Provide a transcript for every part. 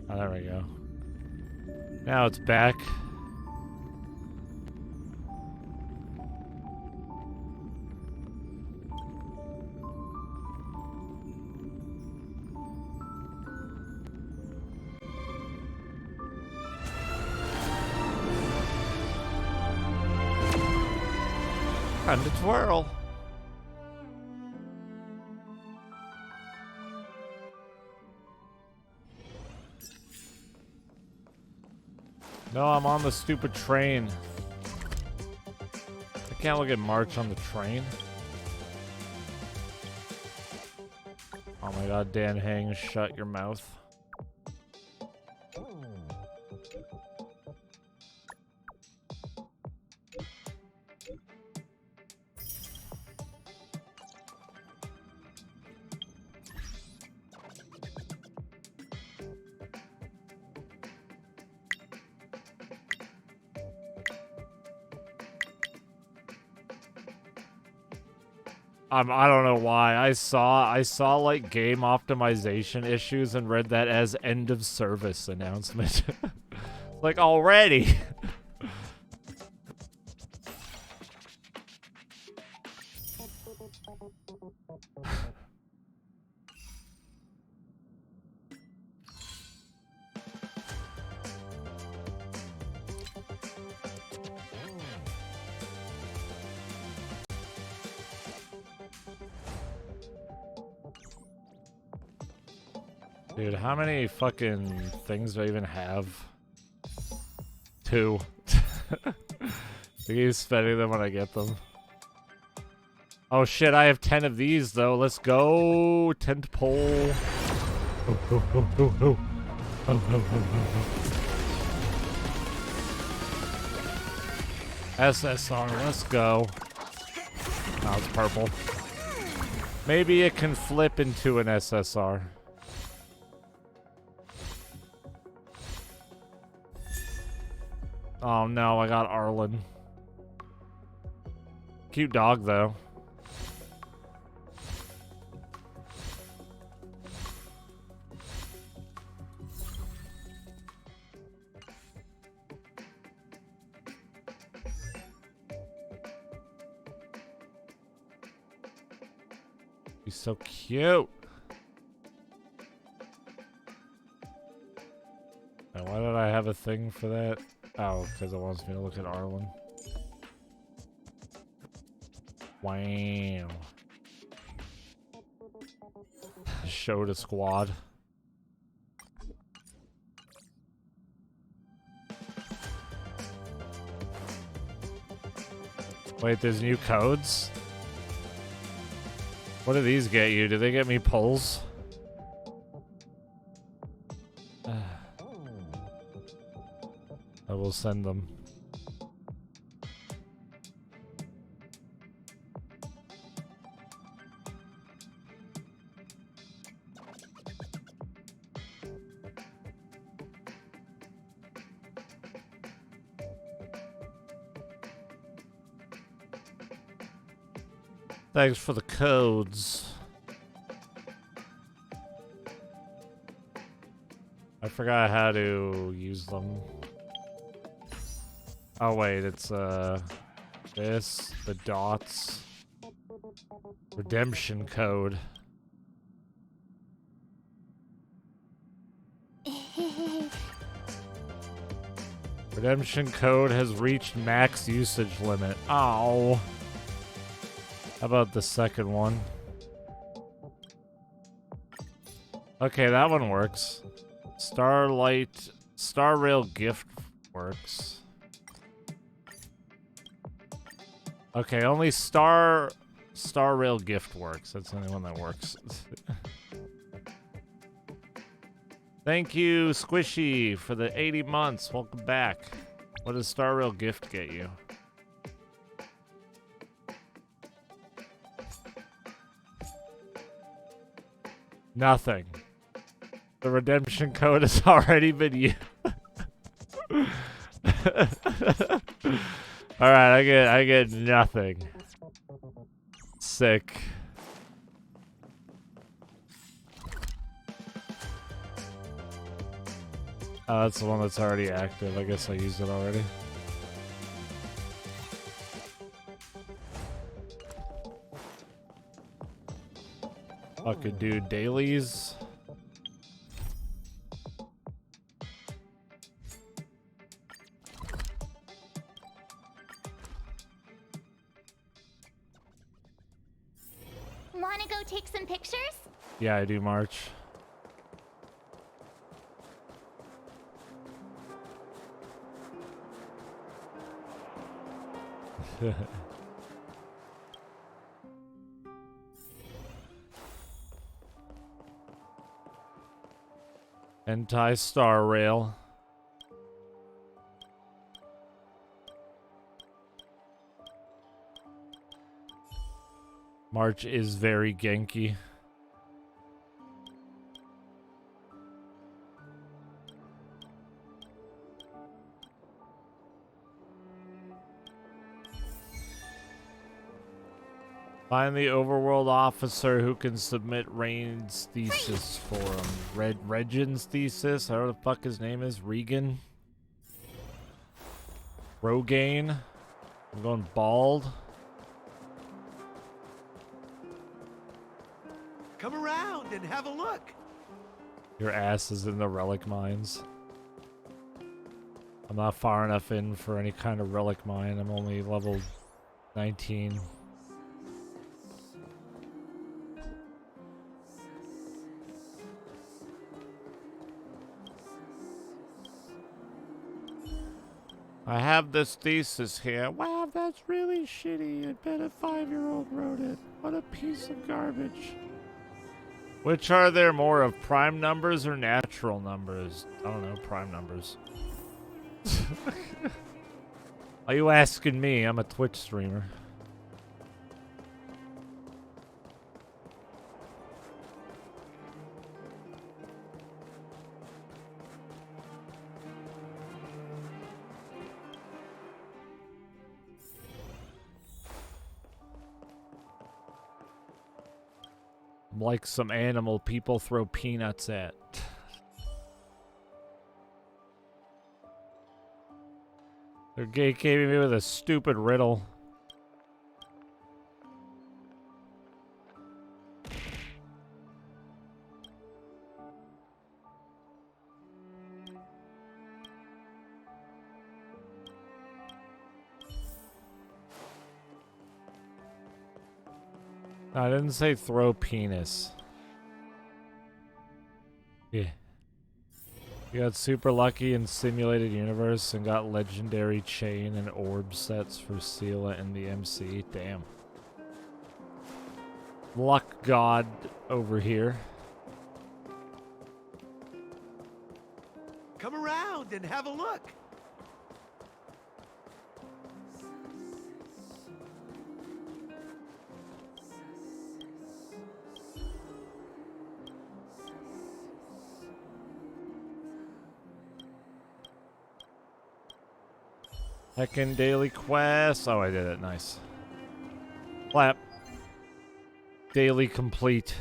Oh, there we go. Now it's back. Time to twirl. No, I'm on the stupid train. I can't look at March on the train. Oh my god, Dan Hang, shut your mouth. I don't know why. I saw like game optimization issues and read that as end of service announcement. Like already. Dude, how many fucking things do I even have? 2. I keep spending them when I get them. Oh shit, I have 10 of these though. Let's go. Tent pole. SSR, let's go. Now it's purple. Maybe it can flip into an SSR. Oh no, I got Arlen. Cute dog though. He's so cute. Now, why did I have a thing for that? Oh, because it wants me to look at Arlen. Wow. Show to squad. Wait, there's new codes? What do these get you? Do they get me pulls? I will send them. Thanks for the codes. I forgot how to use them. Oh wait, it's this, the dots, redemption code. Redemption code has reached max usage limit. Ow. How about the second one? Okay, that one works. Star Rail gift works. Okay, only Star Rail gift works. That's the only one that works. Thank you, Squishy, for the 80 months. Welcome back. What does Star Rail gift get you? Nothing. The redemption code has already been used. Alright, I get nothing. Sick. Oh, that's the one that's already active. I guess I used it already. Fucking do dailies. Wanna go take some pictures? Yeah, I do March. Anti-Star Rail. March is very Genki. Find the overworld officer who can submit Rain's thesis for him. Regin's thesis? I don't know what the fuck his name is. Regan? Rogaine? I'm going bald. Come around and have a look. Your ass is in the relic mines. I'm not far enough in for any kind of relic mine. I'm only level 19. I have this thesis here. Wow, that's really shitty. I bet a 5-year-old wrote it. What a piece of garbage. Which are there more of, prime numbers or natural numbers? I don't know, prime numbers. Are you asking me? I'm a Twitch streamer. Like some animal people throw peanuts at. They're gatekeeping me with a stupid riddle. I didn't say throw penis. Yeah. You got super lucky in Simulated Universe and got legendary chain and orb sets for Seela and the MC. Damn. Luck god over here. Come around and have a look. Heckin' daily quest. Oh, I did it. Nice. Clap. Daily complete.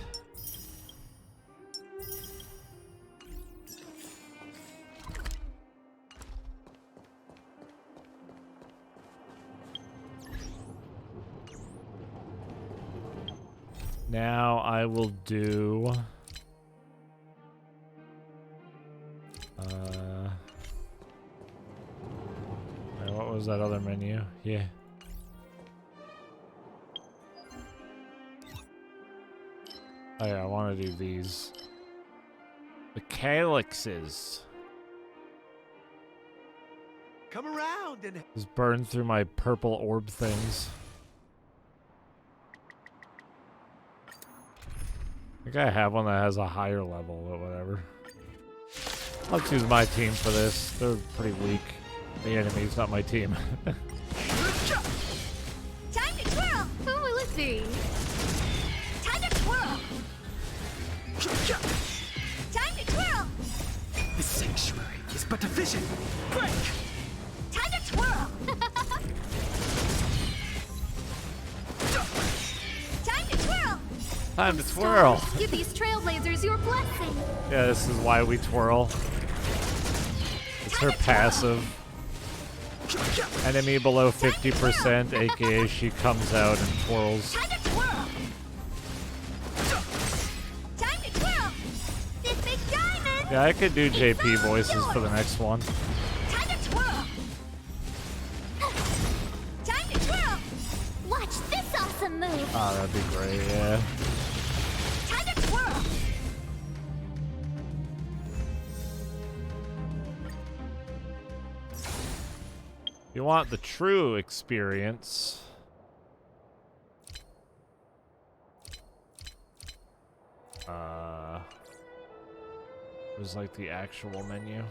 Now I will do... what was that other menu? Yeah. Oh yeah, I want to do these. The calyxes. Come around and Just burn through my purple orb things. I think I have one that has a higher level, but whatever. I'll choose my team for this. They're pretty weak. The enemy's not my team. Time to twirl! Who will it be? Time to twirl! Time to twirl! the sanctuary is but a vision. Break! Time to twirl! Time to twirl! Time to twirl! Give these Trailblazers your blessing! Yeah, this is why we twirl. That's her passive. Enemy below 50%, aka she comes out and twirls. Time to twirl. Time to twirl. This big diamond. Yeah, I could do JP voices for the next one. Time to twirl. Time to twirl. Watch this awesome move. Oh, that'd be great, yeah. Time to twirl. You want the true experience. There's like the actual menu.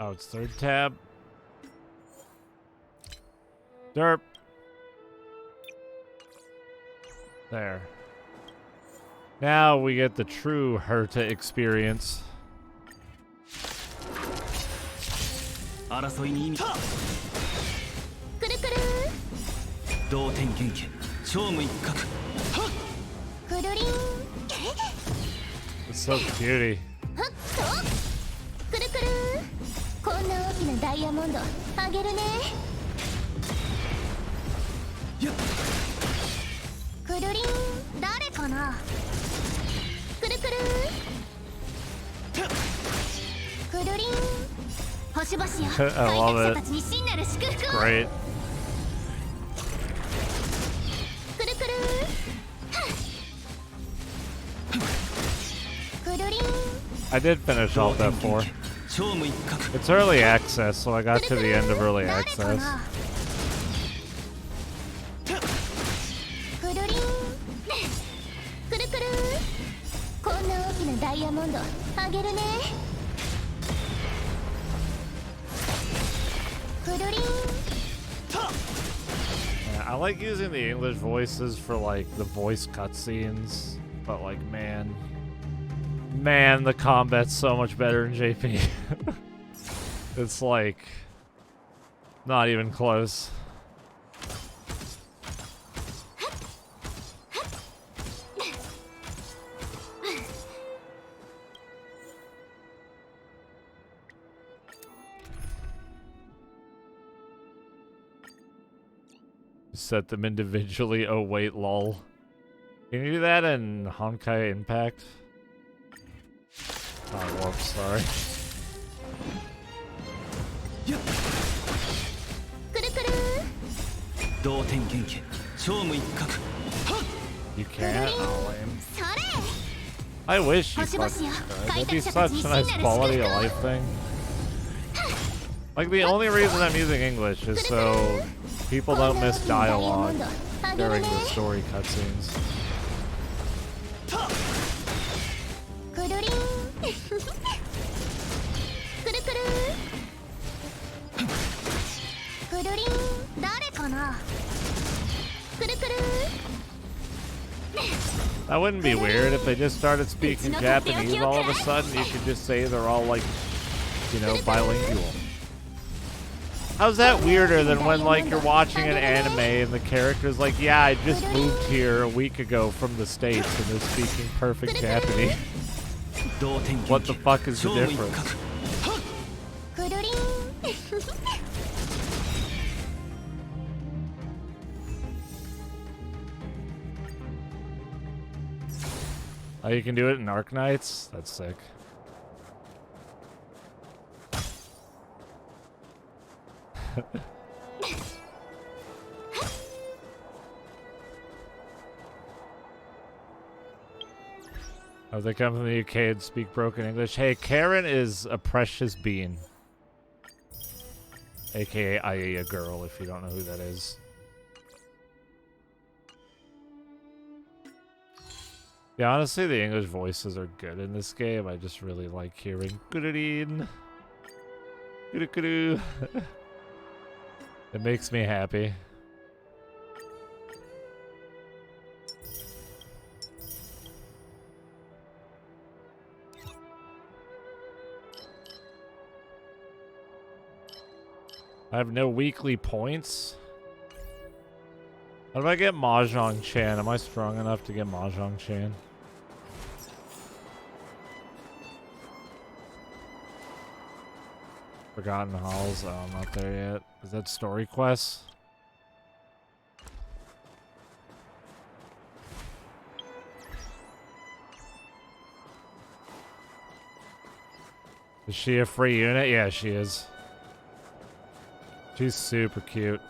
Oh, it's third tab. Derp. There. Now we get the true Herta experience. 争いに意味くるくる同点元気勝負一角くるりん It's so cutie. ふっとくるくるこんな大きなダイヤモンドあげるねくるりん誰かなくるくるくるりん星々よ I love 開拓者 it. たちに真なる祝福を Great. くるくるくるりん I did finish off that 4. 勝負一角 It's early access, so I got to the end of early 誰か access. なくるりんくるくるこんな大きなダイヤモンドあげるねくるりん Yeah, I like using the English voices for like the voice cutscenes, but like man, the combat's so much better in JP. It's like not even close. Set them individually. Oh wait, lol. Can you do that in Honkai Impact? Oh, whoops, sorry. くるくる同点元気勝負一角 You can't? Oh, lame. それ I wish you Hush, hush, fucking yeah. could. That'd be Kaita such a nice Shakati quality of Shinnaru life thing. Like, the only reason I'm using English is so people don't miss dialogue during the story cutscenes. くるりんくるくるくるりん誰かなくるくる That wouldn't be weird if they just started speaking Japanese all of a sudden. You could just say they're all like, you know, bilingual. How's that weirder than when like you're watching an anime and the character's like, yeah, I just moved here a week ago from the States and they're speaking perfect Japanese. 同点元気 What the fuck is the 勝負一 difference? 角くるりん Oh, you can do it in Arknights? That's sick. Oh, they come from the UK and speak broken English. Hey, Karen is a precious bean. AKA Aya girl, if you don't know who that is. Yeah, honestly, the English voices are good in this game. I just really like hearing Gudadeen. Gudakuru. It makes me happy. I have no weekly points. How do I get Mahjong Chan? Am I strong enough to get Mahjong Chan? Forgotten Halls. Oh, I'm not there yet. Is that story quest? Is she a free unit? Yeah, she is. She's super cute.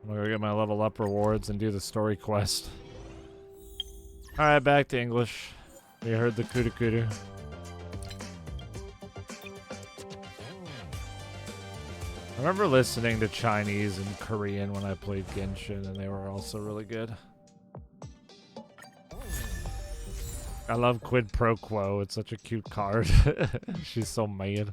I'm gonna go get my level up rewards and do the story quest. Alright, back to English. We heard the kudu kudu. I remember listening to Chinese and Korean when I played Genshin, and they were also really good. I love Quid Pro Quo. It's such a cute card. She's so mad.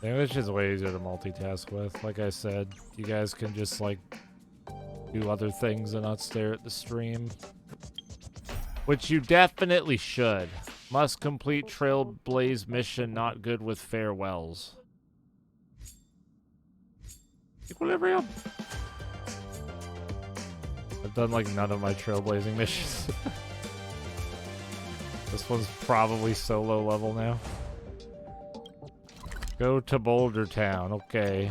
English is way easier to multitask with. Like I said, you guys can just like do other things and not stare at the stream. Which you definitely should. Must complete Trailblaze mission not good with farewells. Equilibrium. I've done like none of my Trailblazing missions. This one's probably solo level now. Go to Boulder Town, okay.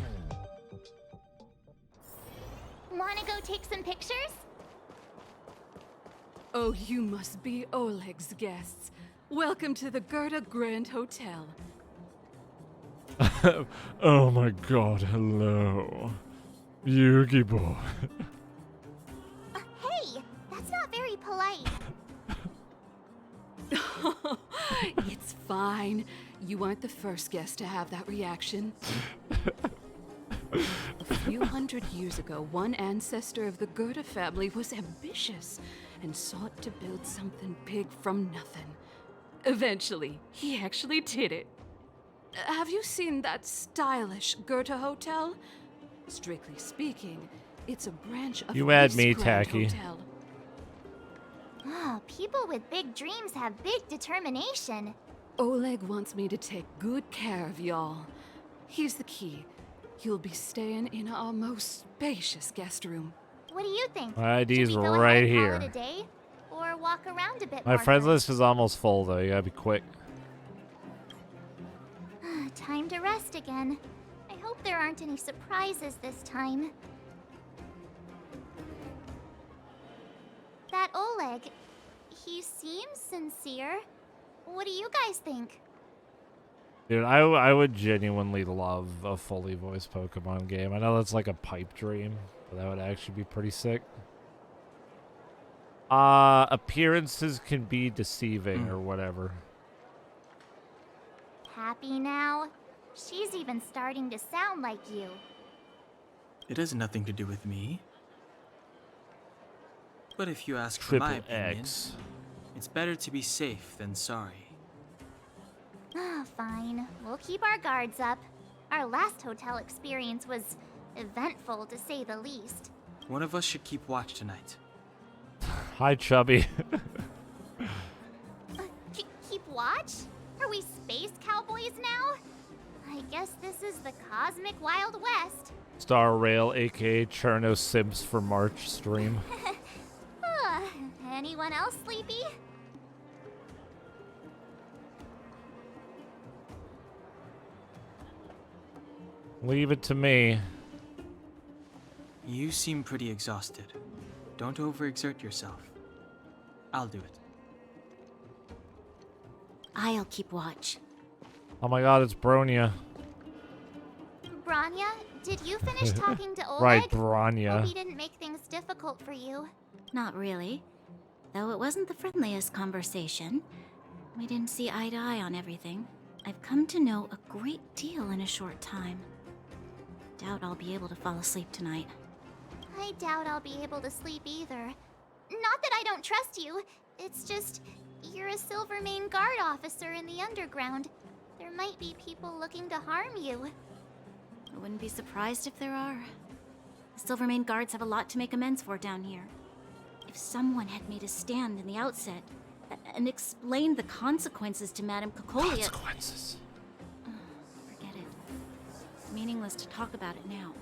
Wanna go take some pictures? Oh, you must be Oleg's guests. Welcome to the Gerda Grand Hotel. Oh my god, hello. Yugi boy. Hey, that's not very polite. It's fine. You aren't the first guest to have that reaction. A few hundred years ago, one ancestor of the Gerda family was ambitious and sought to build something big from nothing. Eventually, he actually did it. Have you seen that stylish Gerda hotel? Strictly speaking, it's a branch of You had this me, Grand Tacky. Hotel. Oh, people with big dreams have big determination. Oleg wants me to take good care of y'all. Here's the key. You'll be staying in our most spacious guest room. What do you think? My ID's Should we go right ahead and here. call it a day, or walk around a bit My more friends first? list is almost full though, you gotta be quick. Time to rest again. I hope there aren't any surprises this time. That Oleg, he seems sincere. What do you guys think? Dude, I would genuinely love a fully voiced Pokemon game. I know that's like a pipe dream, but that would actually be pretty sick. Appearances can be deceiving or whatever. Happy now? She's even starting to sound like you. It has nothing to do with me. But if you ask for Triple my opinion, X. it's better to be safe than sorry. Fine. We'll keep our guards up. Our last hotel experience was eventful, to say the least. One of us should keep watch tonight. Hi, Chubby. Keep watch? Are we space cowboys now? I guess this is the cosmic Wild West. Star Rail, aka Cherno Simps for March stream. Anyone else sleepy? Leave it to me. You seem pretty exhausted. Don't overexert yourself. I'll do it. I'll keep watch. Oh my god, it's Bronya. Branya, did you finish talking to Oleg? Right, Hope Bronya. he didn't make things difficult for you. Not really. Though it wasn't the friendliest conversation. We didn't see eye to eye on everything. I've come to know a great deal in a short time. Doubt I'll be able to fall asleep tonight. I doubt I'll be able to sleep either. Not that I don't trust you. It's just, you're a Silvermane guard officer in the underground. There might be people looking to harm you. I wouldn't be surprised if there are. The Silvermane guards have a lot to make amends for down here. If someone had made a stand in the outset and explained the consequences to Madame Cocolia... Consequences. Forget it. It's meaningless to talk about it now.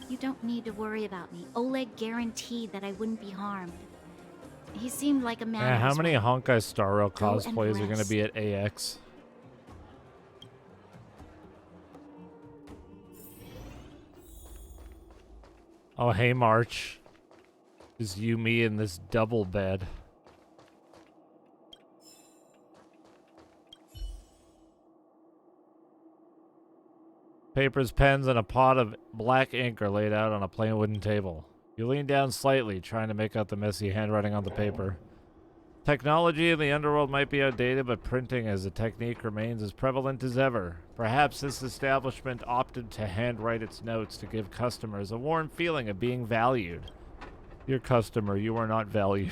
You don't need to worry about me. Oleg guaranteed that I wouldn't be harmed. He seemed like a man. Yeah, how many well. Honkai Star Rail Go and cosplays are going to rest. be at AX? Oh, hey, March. Just you, me, in this double bed. Papers, pens, and a pot of black ink are laid out on a plain wooden table. You lean down slightly, trying to make out the messy handwriting on the paper. Technology in the underworld might be outdated, but printing as a technique remains as prevalent as ever. Perhaps this establishment opted to handwrite its notes to give customers a warm feeling of being valued. Dear customer, you are not valued.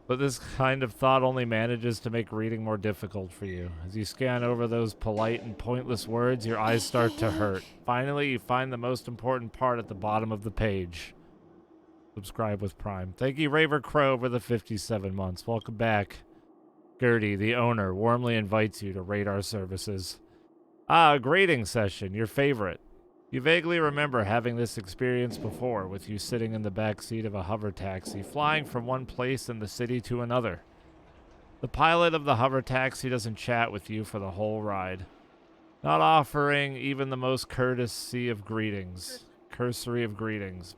But this kind of thought only manages to make reading more difficult for you. As you scan over those polite and pointless words, your eyes start to hurt. Finally, you find the most important part at the bottom of the page. Subscribe with Prime. Thank you, Raver Crow, for the 57 months. Welcome back. Gertie, the owner, warmly invites you to rate our services. Ah, a grading session, your favorite. You vaguely remember having this experience before, with you sitting in the back seat of a hover taxi, flying from one place in the city to another. The pilot of the hover taxi doesn't chat with you for the whole ride, not offering even the most cursory of greetings.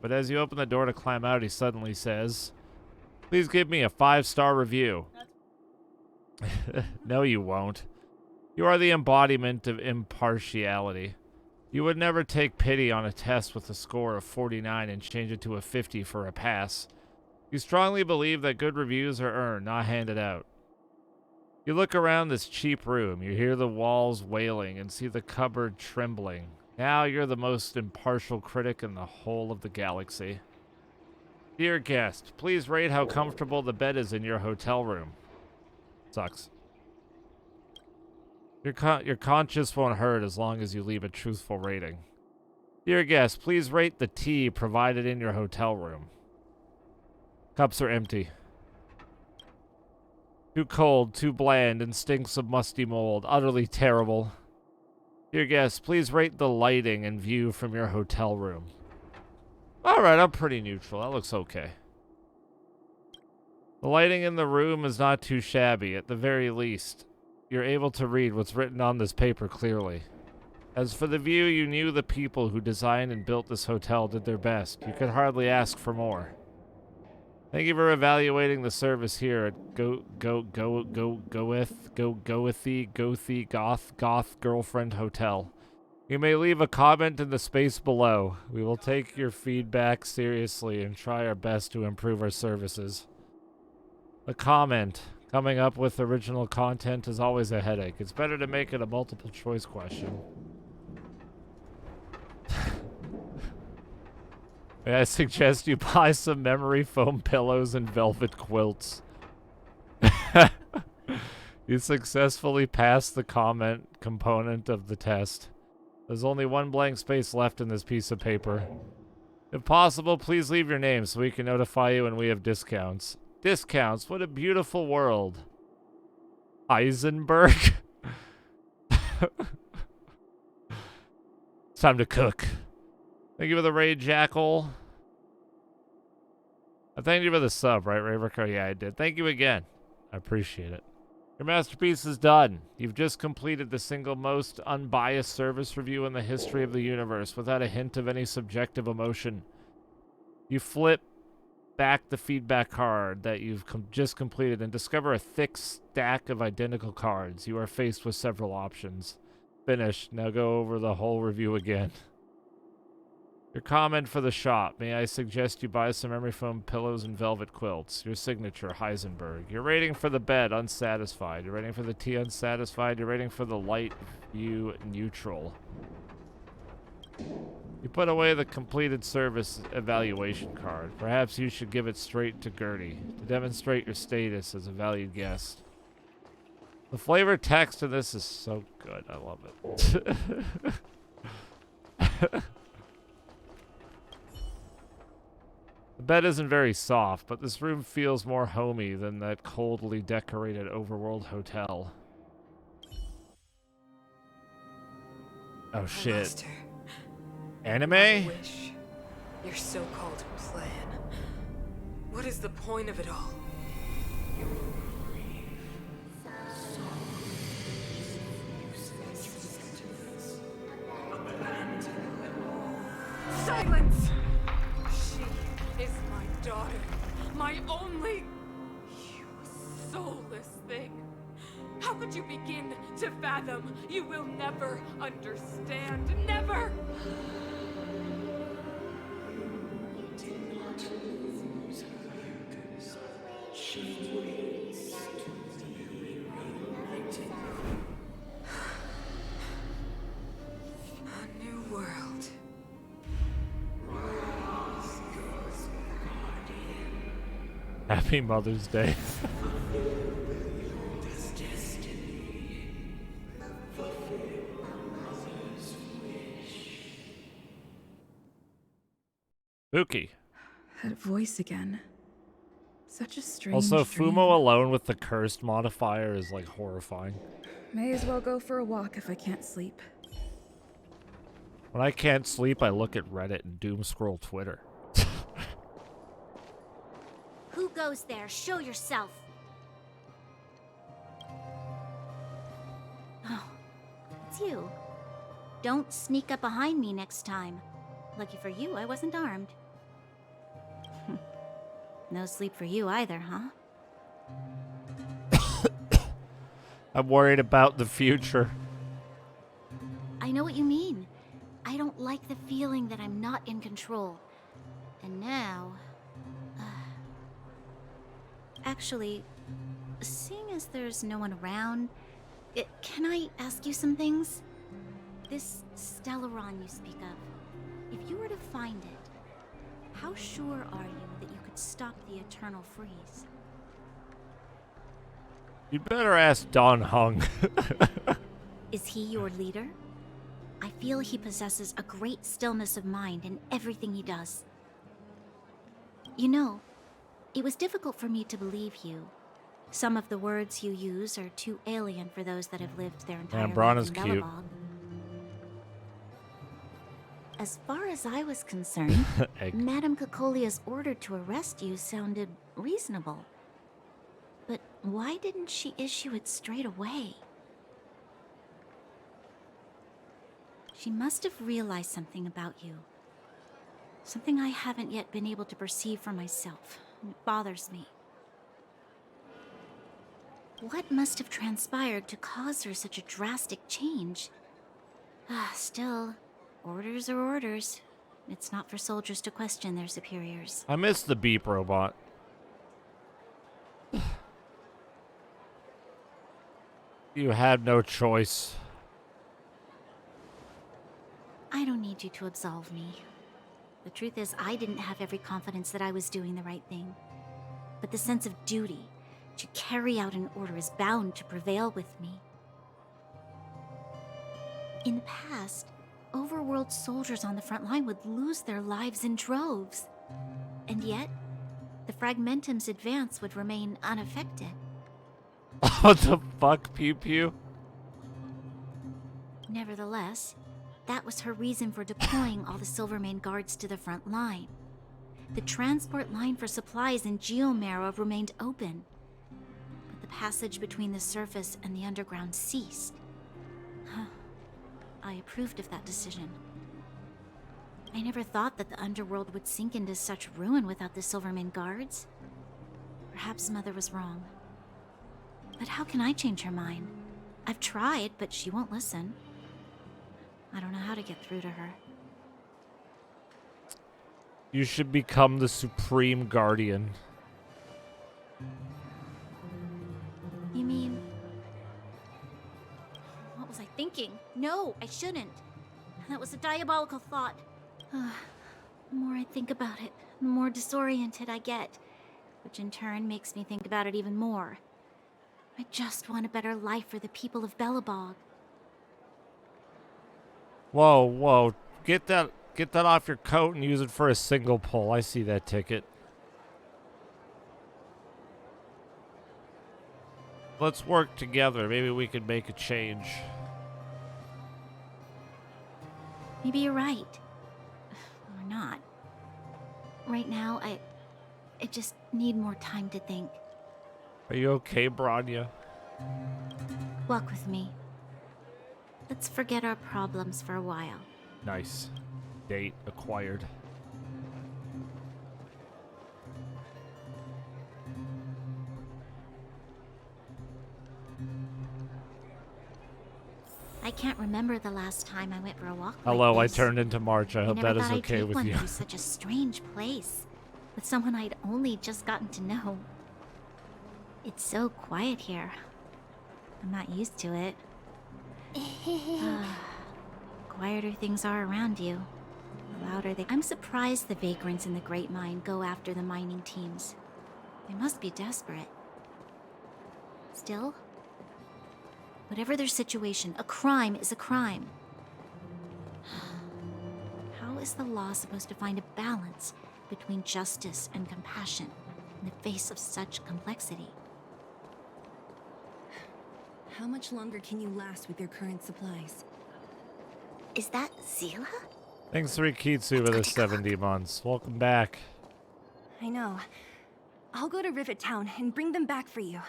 But as you open the door to climb out, he suddenly says, "Please give me a 5-star review." No, you won't. You are the embodiment of impartiality. You would never take pity on a test with a score of 49 and change it to a 50 for a pass. You strongly believe that good reviews are earned, not handed out. You look around this cheap room, you hear the walls wailing and see the cupboard trembling. Now you're the most impartial critic in the whole of the galaxy. Dear guest, please rate how comfortable the bed is in your hotel room. Sucks. Your conscience won't hurt as long as you leave a truthful rating. Dear guest, please rate the tea provided in your hotel room. Cups are empty. Too cold, too bland, and stinks of musty mold. Utterly terrible. Dear guest, please rate the lighting and view from your hotel room. Alright, I'm pretty neutral. That looks okay. The lighting in the room is not too shabby, at the very least. You're able to read what's written on this paper clearly. As for the view, you knew the people who designed and built this hotel did their best. You could hardly ask for more. Thank you for evaluating the service here at Goth Girlfriend Hotel. You may leave a comment in the space below. We will take your feedback seriously and try our best to improve our services. A comment. Coming up with original content is always a headache. It's better to make it a multiple choice question. May I suggest you buy some memory foam pillows and velvet quilts. You successfully passed the comment component of the test. There's only one blank space left in this piece of paper. If possible, please leave your name so we can notify you when we have discounts. Discounts? What a beautiful world. Heisenberg? It's time to cook. Thank you for the raid, Jackal. I thank you for the sub, right, Raverco? Yeah, I did. Thank you again. I appreciate it. Your masterpiece is done. You've just completed the single most unbiased service review in the history of the universe without a hint of any subjective emotion. You flip back the feedback card that you've just completed and discover a thick stack of identical cards. You are faced with several options. Finished. Now go over the whole review again. Your comment for the shop. May I suggest you buy some memory foam pillows and velvet quilts. Your signature, Heisenberg. Your rating for the bed, unsatisfied. Your rating for the tea, unsatisfied. Your rating for the light view, neutral. You put away the completed service evaluation card. Perhaps you should give it straight to Gertie to demonstrate your status as a valued guest. The flavor text in this is so good. I love it. The bed isn't very soft, but this room feels more homey than that coldly decorated overworld hotel. Oh I shit. lost her. Anime? My wish. Your so-called plan. What is the point of it all? Silence! She is my daughter. My only... You soulless thing. How could you begin to fathom? You will never understand. Never! A new world. Happy Mother's Day. Spooky. That voice again. Such a strange Also, dream. Fumo alone with the cursed modifier is like horrifying. May as well go for a walk if I can't sleep. When I can't sleep, I look at Reddit and doom scroll Twitter. Who goes there? Show yourself. Oh, it's you. Don't sneak up behind me next time. Lucky for you, I wasn't armed. No sleep for you either, huh? I'm worried about the future. I know what you mean. I don't like the feeling that I'm not in control. And now... Actually, seeing as there's no one around, can I ask you some things? This Stellaron you speak of, if you were to find it, how sure are you that you could stop the eternal freeze? You better ask Don Hung. Is he your leader? I feel he possesses a great stillness of mind in everything he does. You know, it was difficult for me to believe you. Some of the words you use are too alien for those that have lived their entire Braun lives is in cute. Belobog. As far as I was concerned, Egg. Madame Cocolia's order to arrest you sounded reasonable. But why didn't she issue it straight away? She must have realized something about you. Something I haven't yet been able to perceive for myself. It bothers me. What must have transpired to cause her such a drastic change? Still, orders are orders. It's not for soldiers to question their superiors. I miss the beep robot. You had no choice. I don't need you to absolve me. The truth is, I didn't have every confidence that I was doing the right thing. But the sense of duty to carry out an order is bound to prevail with me. In the past, overworld soldiers on the front line would lose their lives in droves. And yet, the Fragmentum's advance would remain unaffected. What the fuck, Pew Pew? Nevertheless, that was her reason for deploying all the Silvermane guards to the front line. The transport line for supplies in Geomarrow remained open, but the passage between the surface and the underground ceased. I approved of that decision. I never thought that the underworld would sink into such ruin without the Silvermane guards. Perhaps Mother was wrong. But how can I change her mind? I've tried, but she won't listen. I don't know how to get through to her. You should become the Supreme Guardian. You mean... What was I thinking? No, I shouldn't. That was a diabolical thought. The more I think about it, the more disoriented I get, which in turn makes me think about it even more. I just want a better life for the people of Bellabog. Whoa, whoa. Get that off your coat and use it for a single pull. I see that ticket. Let's work together. Maybe we can make a change. Maybe you're right. Or not. Right now, I just need more time to think. Are you okay, Bronya? Walk with me. Let's forget our problems for a while. Nice. Date acquired. I can't remember the last time I went for a walk. Hello, like I this. turned into March. I hope never that is thought I'd okay take with one you. through such a strange place, with someone I'd only just gotten to know. It's so quiet here. I'm not used to it. Quieter things are around you, the louder they. I'm surprised the vagrants in the Great Mine go after the mining teams. They must be desperate. Still, whatever their situation, a crime is a crime. How is the law supposed to find a balance between justice and compassion in the face of such complexity? How much longer can you last with your current supplies? Is that Zila? Thanks, Rikitsu, for the 70 months. Welcome back. I know. I'll go to Rivet Town and bring them back for you.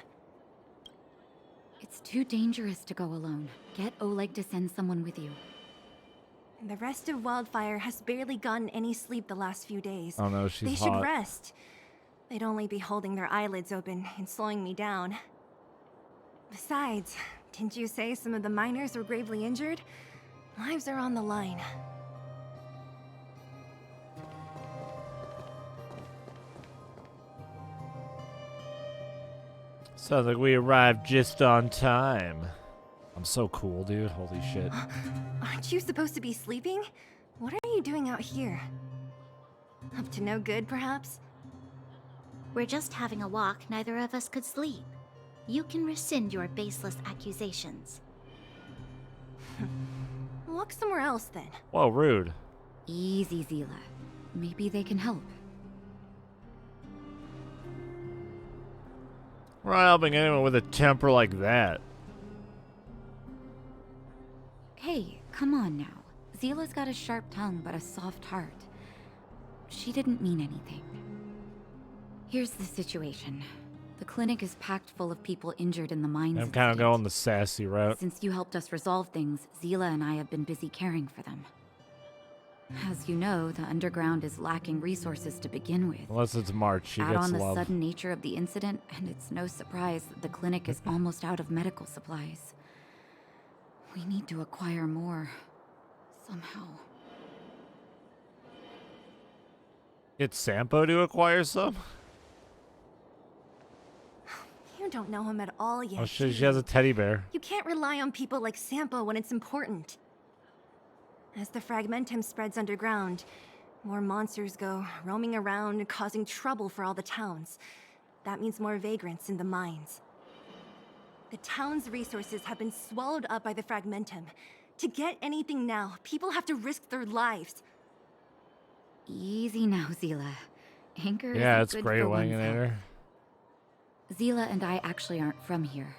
It's too dangerous to go alone. Get Oleg to send someone with you. The rest of Wildfire has barely gotten any sleep the last few days. Oh no, she's They hot. should rest. They'd only be holding their eyelids open and slowing me down. Besides, didn't you say some of the miners were gravely injured? Lives are on the line. Sounds like we arrived just on time. I'm so cool, dude. Holy shit. Aren't you supposed to be sleeping? What are you doing out here? Up to no good, perhaps? We're just having a walk. Neither of us could sleep. You can rescind your baseless accusations. Walk somewhere else, then. Whoa, rude. Easy, Zila. Maybe they can help. We're not helping anyone with a temper like that. Hey, come on now. Zila's got a sharp tongue but a soft heart. She didn't mean anything. Here's the situation. The clinic is packed full of people injured in the mines. I'm kind of going the sassy route. Since you helped us resolve things, Zila and I have been busy caring for them. As you know, the underground is lacking resources to begin with. Unless it's March, she Add gets on the love. sudden nature of the incident, and it's no surprise that the clinic is almost out of medical supplies. We need to acquire more. Somehow. Get Sampo to acquire some? You don't know him at all yet. Oh shit, she has a teddy bear. You can't rely on people like Sampo when it's important. As the fragmentum spreads underground, more monsters go roaming around, causing trouble for all the towns. That means more vagrants in the mines. The town's resources have been swallowed up by the fragmentum. To get anything now, people have to risk their lives. Easy now, Zila. Anchor Yeah, isn't it's good great for one's Wanginator. health. Zila and I actually aren't from here.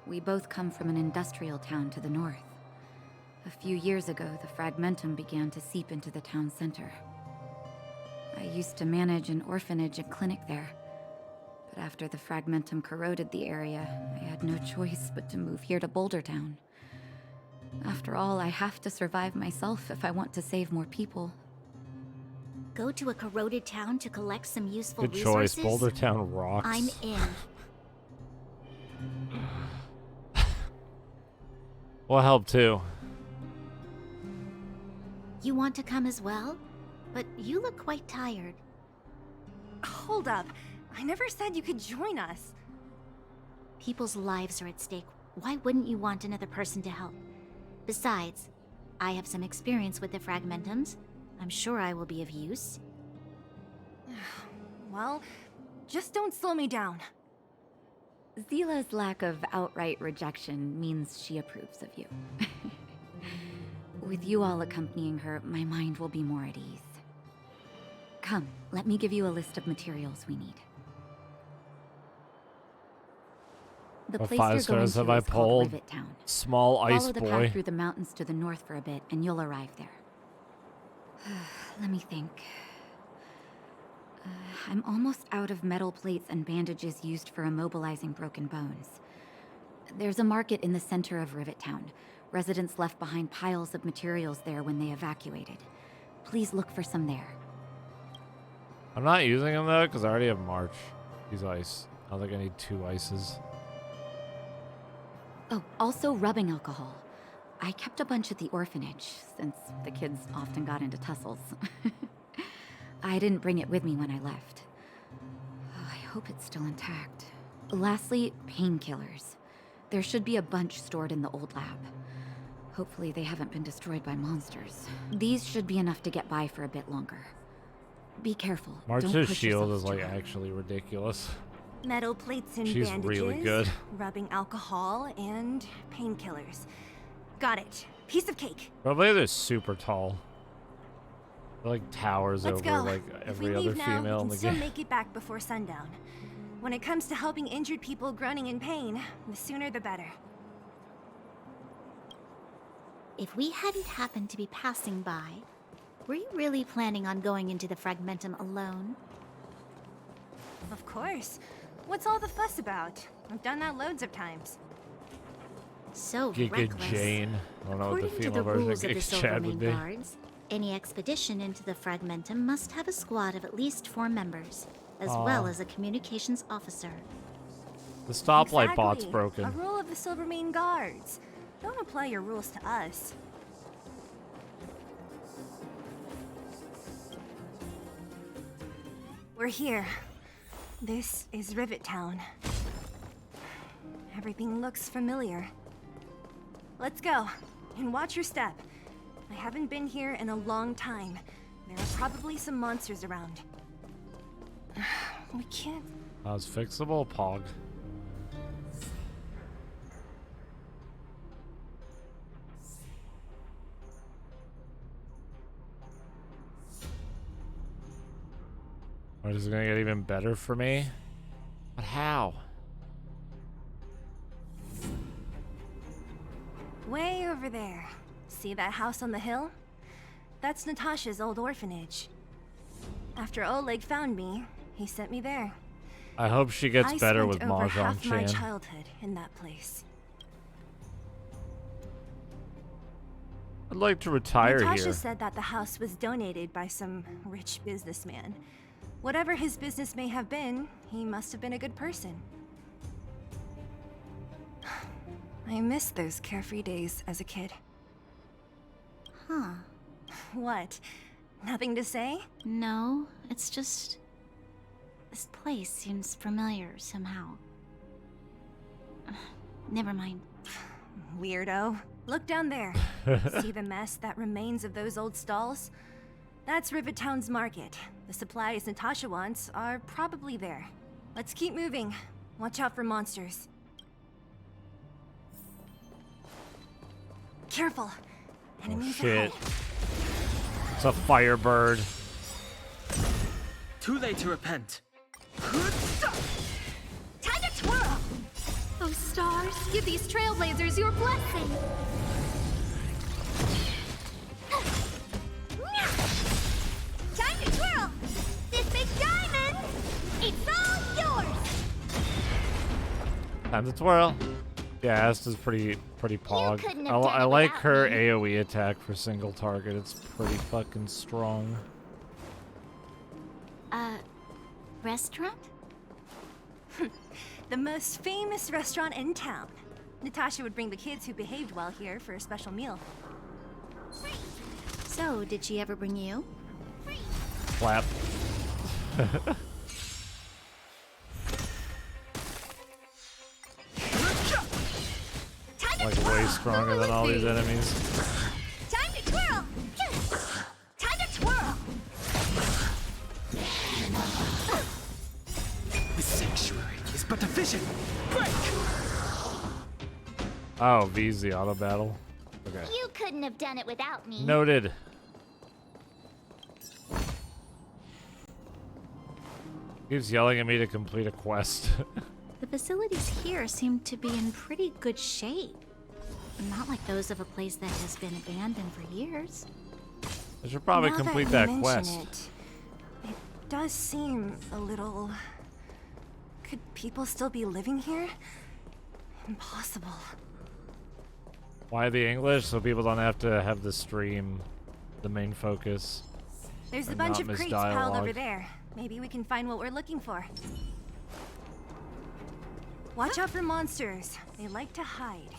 We both come from an industrial town to the north. A few years ago, the fragmentum began to seep into the town center. I used to manage an orphanage and clinic there. But after the fragmentum corroded the area, I had no choice but to move here to Boulder Town. After all, I have to survive myself if I want to save more people. Go to a corroded town to collect some useful Good resources? choice. Boulder Town rocks. I'm in. We'll help too. You want to come as well? But you look quite tired. Hold up. I never said you could join us. People's lives are at stake. Why wouldn't you want another person to help? Besides, I have some experience with the fragmentums. I'm sure I will be of use. Well, just don't slow me down. Zila's lack of outright rejection means she approves of you. With you all accompanying her, my mind will be more at ease. Come, let me give you a list of materials we need. The What place 5 you're going stars have to I is called pulled? Rivet Town. Small ice Follow the boy. path through the mountains to the north for a bit, and you'll arrive there. Let me think. I'm almost out of metal plates and bandages used for immobilizing broken bones. There's a market in the center of Rivet Town. Residents left behind piles of materials there when they evacuated. Please look for some there. I'm not using them though, because I already have March. Use ice. I don't think I need 2 ices. Oh, also rubbing alcohol. I kept a bunch at the orphanage, since the kids often got into tussles. I didn't bring it with me when I left. Oh, I hope it's still intact. Lastly, painkillers. There should be a bunch stored in the old lab. Hopefully they haven't been destroyed by monsters. These should be enough to get by for a bit longer. Be careful. Don't March's push shield yourself is too like hard. actually ridiculous. Metal plates and She's bandages, really good. rubbing alcohol, and painkillers. Got it. Piece of cake. Trailblazer's super tall. They're like towers Let's over go. like If we every other leave now, female we in can the still game. make it back before sundown. When it comes to helping injured people groaning in pain, the sooner the better. If we hadn't happened to be passing by, were you really planning on going into the Fragmentum alone? Of course. What's all the fuss about? I've done that loads of times. So Giga reckless. Jane. I don't know what the According to the female version of rules of the Giga Chad would Silvermane be. Guards, any expedition into the Fragmentum must have a squad of at least 4 members, as well as a communications officer. The stoplight bot's Exactly. broken. A rule of the Silvermane Guards. Don't apply your rules to us. We're here. This is Rivet Town. Everything looks familiar. Let's go, and watch your step. I haven't been here in a long time. There are probably some monsters around. We can't... That was fixable, Pog. Or is it gonna get even better for me? But how? Way over there. See that house on the hill? That's Natasha's old orphanage. After Oleg found me, he sent me there. I hope she gets I better spent with over Mahjong half my Chan. childhood in that place. I'd like to retire Natasha here. said that the house was donated by some rich businessman. Whatever his business may have been, he must have been a good person. I miss those carefree days as a kid. Huh. What? Nothing to say? No, it's just... this place seems familiar somehow. Never mind. Weirdo. Look down there. See the mess that remains of those old stalls? That's Rivet Town's market. The supplies Natasha wants are probably there. Let's keep moving. Watch out for monsters. Careful. Enemies shit. ahead. It's a firebird. Too late to repent. Time to twirl! Oh, stars, give these Trailblazers your blessing! Time to twirl! This big diamond! It's all yours! Time to twirl. Yeah, this is pretty pog. couldn't have done I it like without her me. AoE attack for single target. It's pretty fucking strong. Restaurant? The most famous restaurant in town. Natasha would bring the kids who behaved well here for a special meal. So, did she ever bring you? Clap. Like way stronger than all these enemies. Time to twirl! Time to twirl! The sanctuary is but efficient. Break! Oh, V's the auto battle. Okay. You couldn't have done it without me. Noted. Keeps yelling at me to complete a quest. The facilities here seem to be in pretty good shape. Not like those of a place that has been abandoned for years. I should probably Now complete that that you quest. mention it does seem a little... Could people still be living here? Impossible. Why the English? So people don't have to have the stream the main focus. There's a And bunch not of miss crates piled over dialogue. there. Maybe we can find what we're looking for. Watch out for monsters. They like to hide.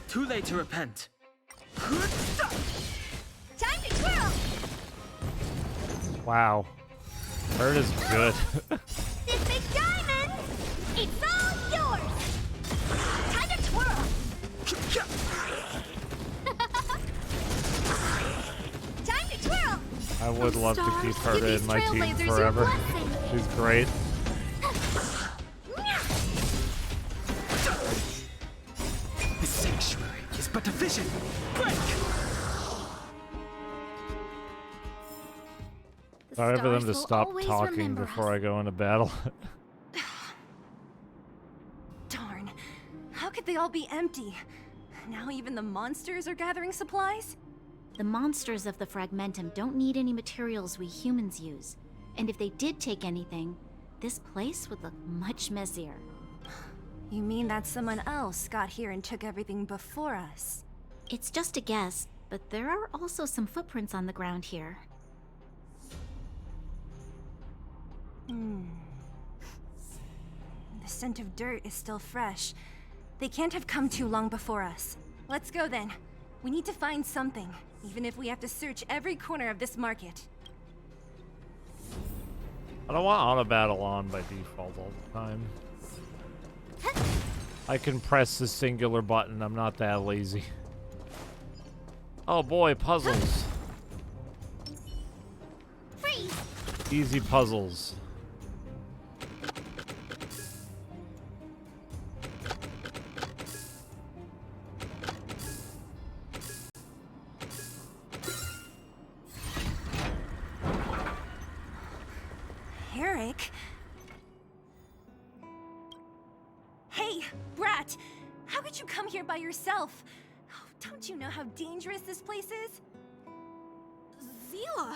Too late to repent. Time to twirl! Wow. Bird is good. This big diamond! It's all yours! Time to twirl! Time to twirl! I would love to keep Give her these in my team Trailblazers your forever. blessing. She's great. The sanctuary is but efficient. Break! Sorry for them stars to will stop always talking remember before us. I go into battle. Darn. How could they all be empty? Now even the monsters are gathering supplies? The monsters of the Fragmentum don't need any materials we humans use. And if they did take anything, this place would look much messier. You mean that someone else got here and took everything before us? It's just a guess, but there are also some footprints on the ground here. The scent of dirt is still fresh. They can't have come too long before us. Let's go then. We need to find something, even if we have to search every corner of this market. I don't want auto battle on by default all the time. I can press the singular button. I'm not that lazy. Oh boy, puzzles. Freeze! Easy puzzles. Eric? Hey, Brat! How could you come here by yourself? Oh, don't you know how dangerous this place is? Zila!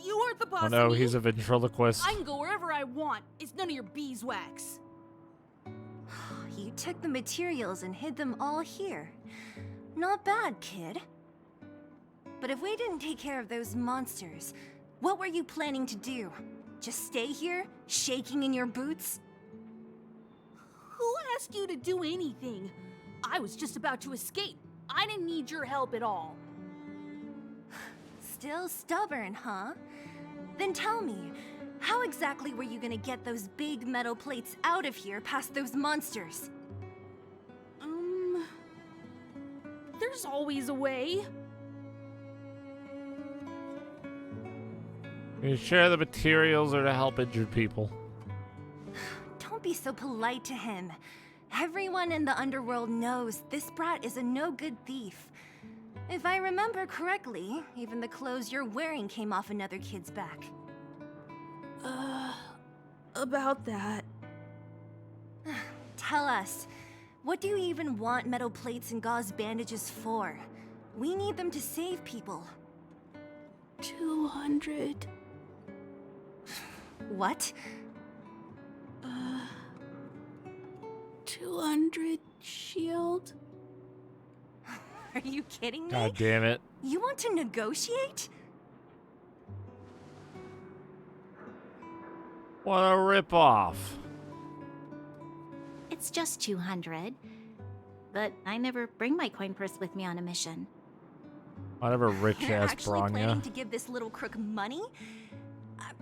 You aren't the boss Oh of no, me. he's a ventriloquist. I can go wherever I want. It's none of your beeswax. You took the materials and hid them all here. Not bad, kid. But if we didn't take care of those monsters, what were you planning to do? Just stay here, shaking in your boots? Who asked you to do anything? I was just about to escape. I didn't need your help at all. Still stubborn, huh? Then tell me, how exactly were you gonna get those big metal plates out of here past those monsters? There's always a way. You share the materials or to help injured people. Don't be so polite to him. Everyone in the underworld knows this brat is a no-good thief. If I remember correctly, even the clothes you're wearing came off another kid's back. About that. Tell us, what do you even want metal plates and gauze bandages for? We need them to save people. 200. What? 200 shield. Are you kidding me? God damn it. You want to negotiate? What a ripoff. It's just 200. But I never bring my coin purse with me on a mission. Whatever rich You're ass actually planning Branya. to give this little crook money?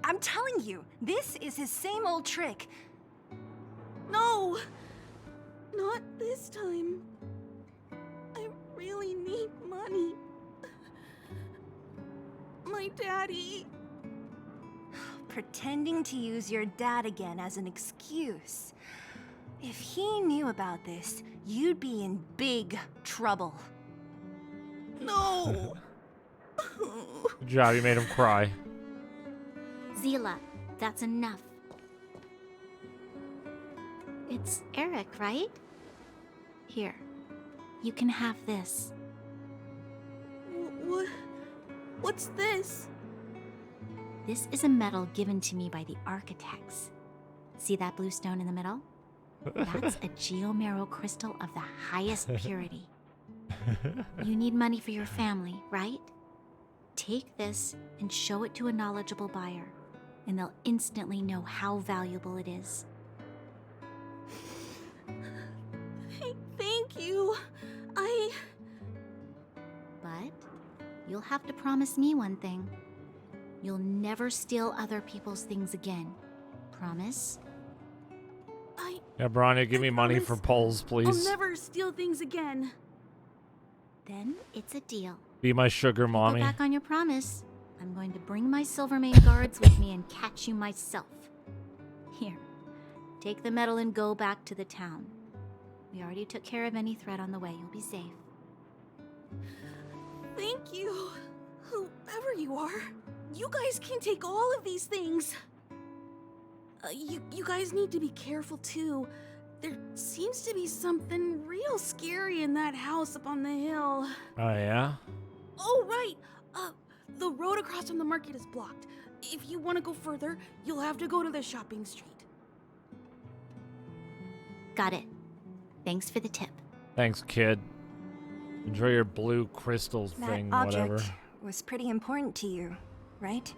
I'm telling you, this is his same old trick. No! Not this time. I really need money. My daddy. pretending to use your dad again as an excuse. If he knew about this, you'd be in big trouble. No! Good job, you made him cry. Zila, that's enough. It's Eric, right? Here, you can have this. What's this? This is a medal given to me by the architects. See that blue stone in the middle? That's a geomarrow crystal of the highest purity. You need money for your family, right? Take this and show it to a knowledgeable buyer, and they'll instantly know how valuable it is. Thank you. But you'll have to promise me one thing. You'll never steal other people's things again. Promise? Yeah, Bronya, give me money for polls, I'll please. never steal things again. Then it's a deal. Be my sugar Go mommy. back on your promise. I'm going to bring my Silvermane guards with me and catch you myself. Here, take the medal and go back to the town. We already took care of any threat on the way. You'll be safe. Thank you. Whoever you are, you guys can take all of these things. You guys need to be careful too. There seems to be something real scary in that house up on the hill. Oh, yeah? Oh, right. The road across from the market is blocked. If you want to go further, you'll have to go to the shopping street. Got it. Thanks for the tip. Thanks, kid. Enjoy your blue crystal That thing, object whatever. was pretty important to you, right?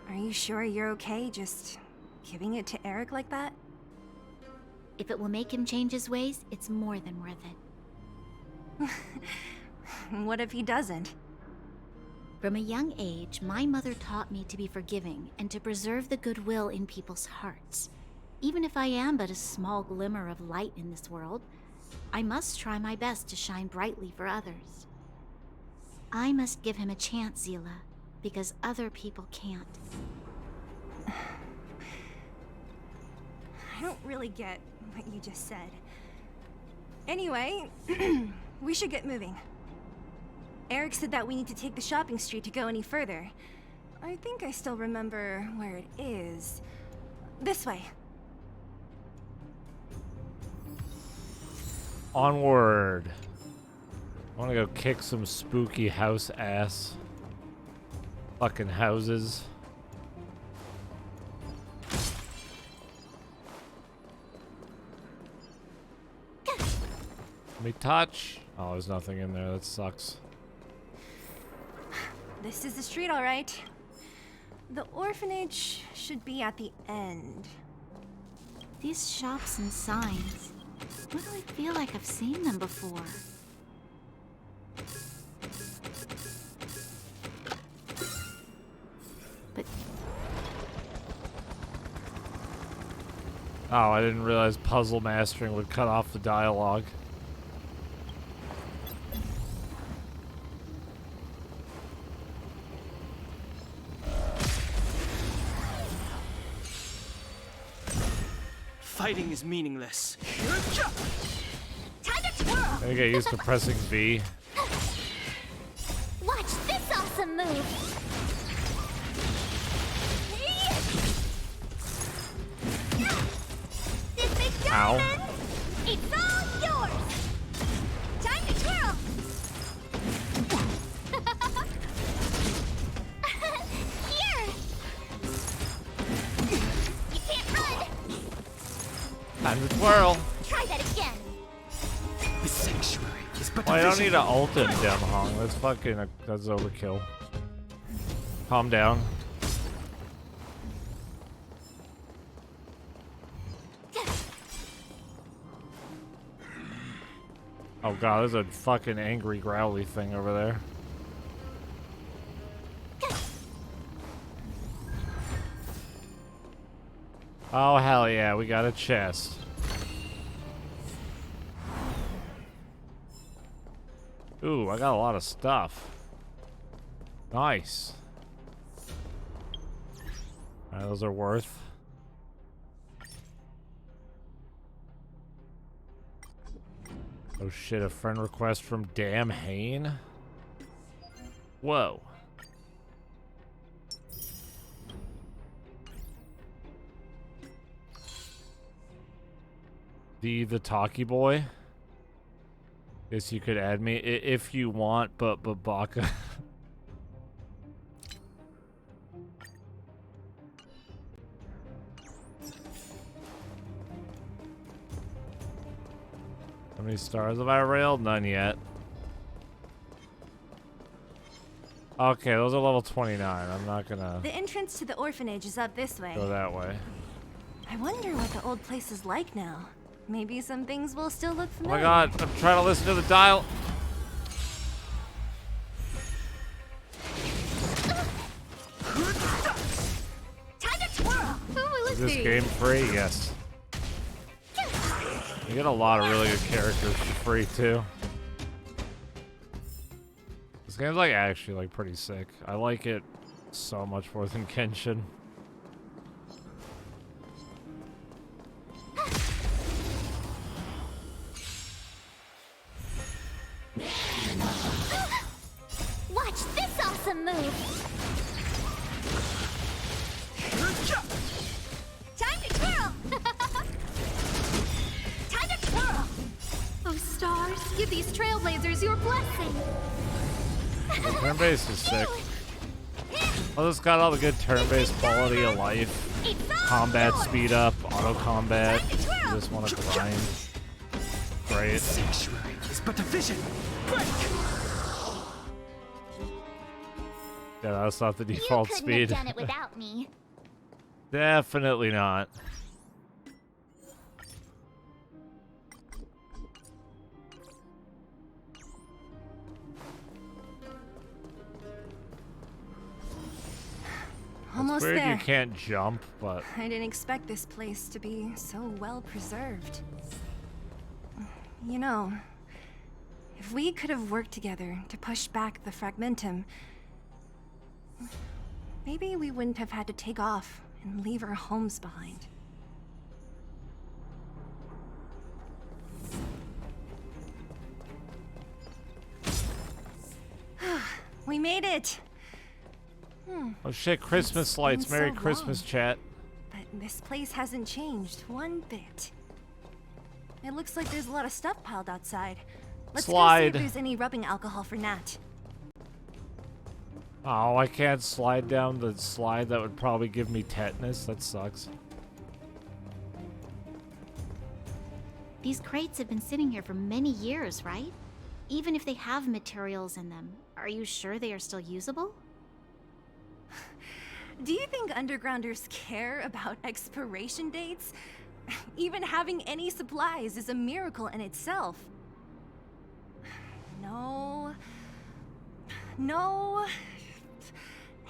Are you sure you're okay just giving it to Eric like that? If it will make him change his ways, it's more than worth it. What if he doesn't? From a young age, my mother taught me to be forgiving and to preserve the goodwill in people's hearts. Even if I am but a small glimmer of light in this world, I must try my best to shine brightly for others. I must give him a chance, Zila, because other people can't. I don't really get what you just said. Anyway, we should get moving. Eric said that we need to take the shopping street to go any further. I think I still remember where it is. This way. Onward. I want to go kick some spooky house ass. Fucking houses. Let me touch. Oh, there's nothing in there. That sucks. This is the street, all right. The orphanage should be at the end. These shops and signs. Why do I feel like I've seen them before? But Oh, I didn't realize puzzle mastering would cut off the dialogue. Fighting is meaningless. Time to twirl! I get used to pressing V. Watch this awesome move! This big Ow. diamond! It's all yours! Time to twirl! Here! You can't run! Time to twirl. Try that again! The sanctuary is but Well, I a don't vision. need to ult him, Demhong. That's fucking, that's overkill. Calm down. Oh god, there's a fucking angry growly thing over there. Oh hell yeah, we got a chest. Ooh, I got a lot of stuff. Nice. Alright, those are worth. Oh shit, a friend request from Damn Hane? Whoa. The talkie boy? Guess you could add me if you want, but Baka. How many stars have I railed? None yet. Okay, those are level 29. I'm not gonna The entrance to the orphanage is up this way. go that way. I wonder what the old place is like now. Maybe some things will still look Oh my familiar. god, I'm trying to listen to the dial. Time to twirl. Is this game free? Yes. You get a lot of really good characters for free too. This game's like actually like pretty sick. I like it so much more than Kenshin. Watch this awesome move. Time to twirl. Time to twirl. Oh, stars, give these Trailblazers your blessing. Turn-based is sick. Well, it's got all the good turn-based quality of life. Combat speed up, auto combat. You just want to grind. Great. Sanctuary is but a vision. Yeah, that's not the You default couldn't speed. have done it without me. Definitely not. Almost It's weird there. you can't jump, but I didn't expect this place to be so well preserved. You know, if we could have worked together to push back the fragmentum, maybe we wouldn't have had to take off and leave our homes behind. We made it! oh shit, Christmas lights. been Merry so Christmas, long. chat. But this place hasn't changed one bit. It looks like there's a lot of stuff piled outside. Let's go see Slide. if there's any rubbing alcohol for Nat. Oh, I can't slide down the slide. That would probably give me tetanus. That sucks. These crates have been sitting here for many years, right? Even if they have materials in them, are you sure they are still usable? Do you think undergrounders care about expiration dates? Even having any supplies is a miracle in itself. No. No.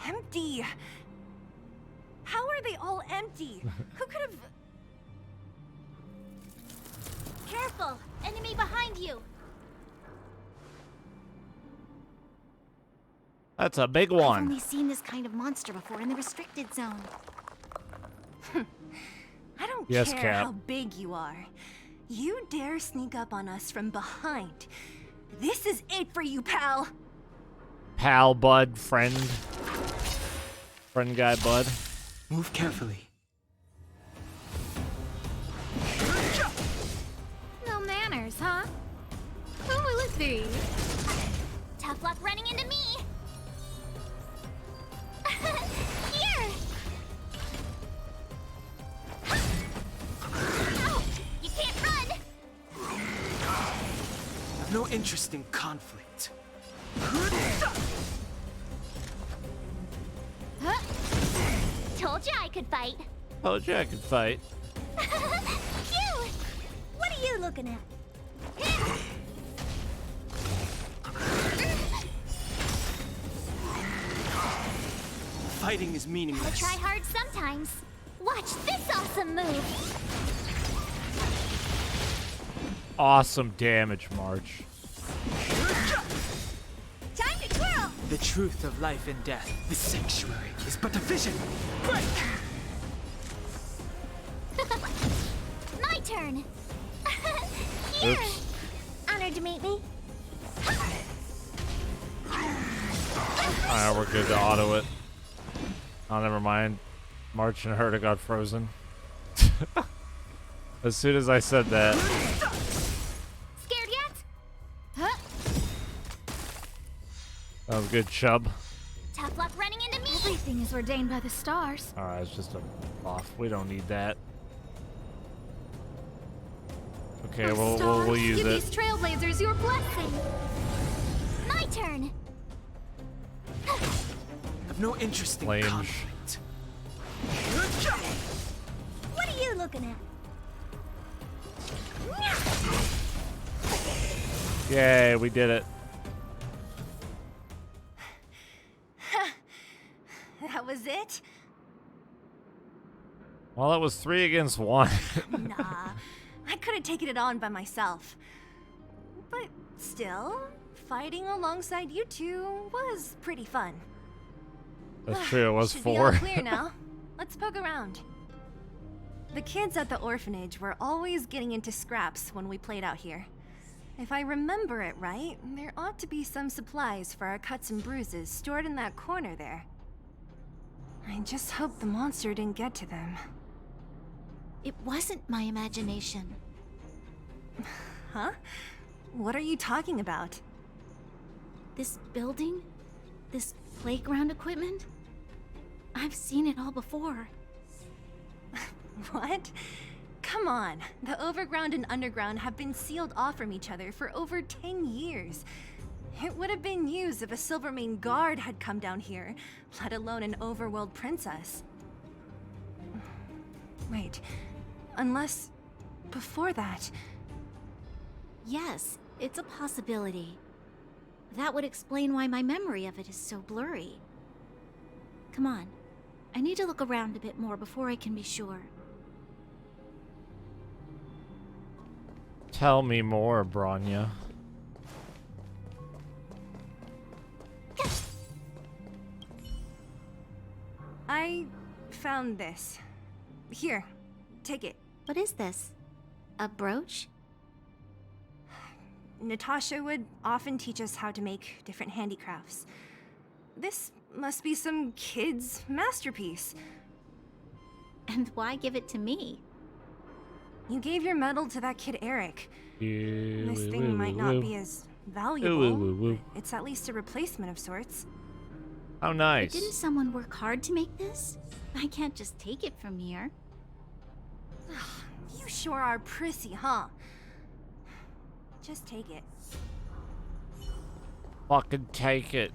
Empty. How are they all empty? Who could have... Careful! Enemy behind you! That's a big I've one. only seen this kind of monster before in the restricted zone. I don't Yes, care Cap. how big you are. You dare sneak up on us from behind. This is it for you, pal. Pal, bud, friend. Friend guy, bud. Move carefully. No manners, huh? Who will it be? Tough luck running into me! Here! Ow! You can't run! I've no interest in conflict. Huh? Told you I could fight. Told you I could fight. Phew! What are you looking at? Fighting is I meaningless. try hard sometimes. Watch this awesome move! Awesome damage, March. Time to twirl! The truth of life and death. The sanctuary is but a vision. Break! turn. Here. Oops. Honored to meet me. Alright, we're good to auto it. Oh, never mind. March and Herta got frozen. As soon as I said that. Scared yet? Huh? That was good, Chub. Tough luck running into me. Everything is ordained by the stars. Alright, it's just a buff. We don't need that. Okay, we'll use Give it. these Trailblazers your blessing. My turn. I've no interest in Flange. conflict. What are you looking at? Yay, we did it. That was it? Well, it was 3 against 1. Nah, I could have taken it on by myself. But still, fighting alongside you two was pretty fun. That's true, it was Should be all 4. clear now. Let's poke around. The kids at the orphanage were always getting into scraps when we played out here. If I remember it right, there ought to be some supplies for our cuts and bruises stored in that corner there. I just hope the monster didn't get to them. It wasn't my imagination. Huh? What are you talking about? This building? This playground equipment? I've seen it all before. What? Come on. The overground and underground have been sealed off from each other for over 10 years. It would have been used if a Silvermane guard had come down here, let alone an overworld princess. Wait, unless before that. Yes, it's a possibility. That would explain why my memory of it is so blurry. Come on. I need to look around a bit more before I can be sure. Tell me more, Bronya. I found this. Here, take it. What is this? A brooch? Natasha would often teach us how to make different handicrafts. This must be some kid's masterpiece. And why give it to me? You gave your medal to that kid Eric. This thing might not be as valuable. But it's at least a replacement of sorts. How But nice. didn't someone work hard to make this? I can't just take it from here. You sure are prissy, huh? Just take it. Fucking take it.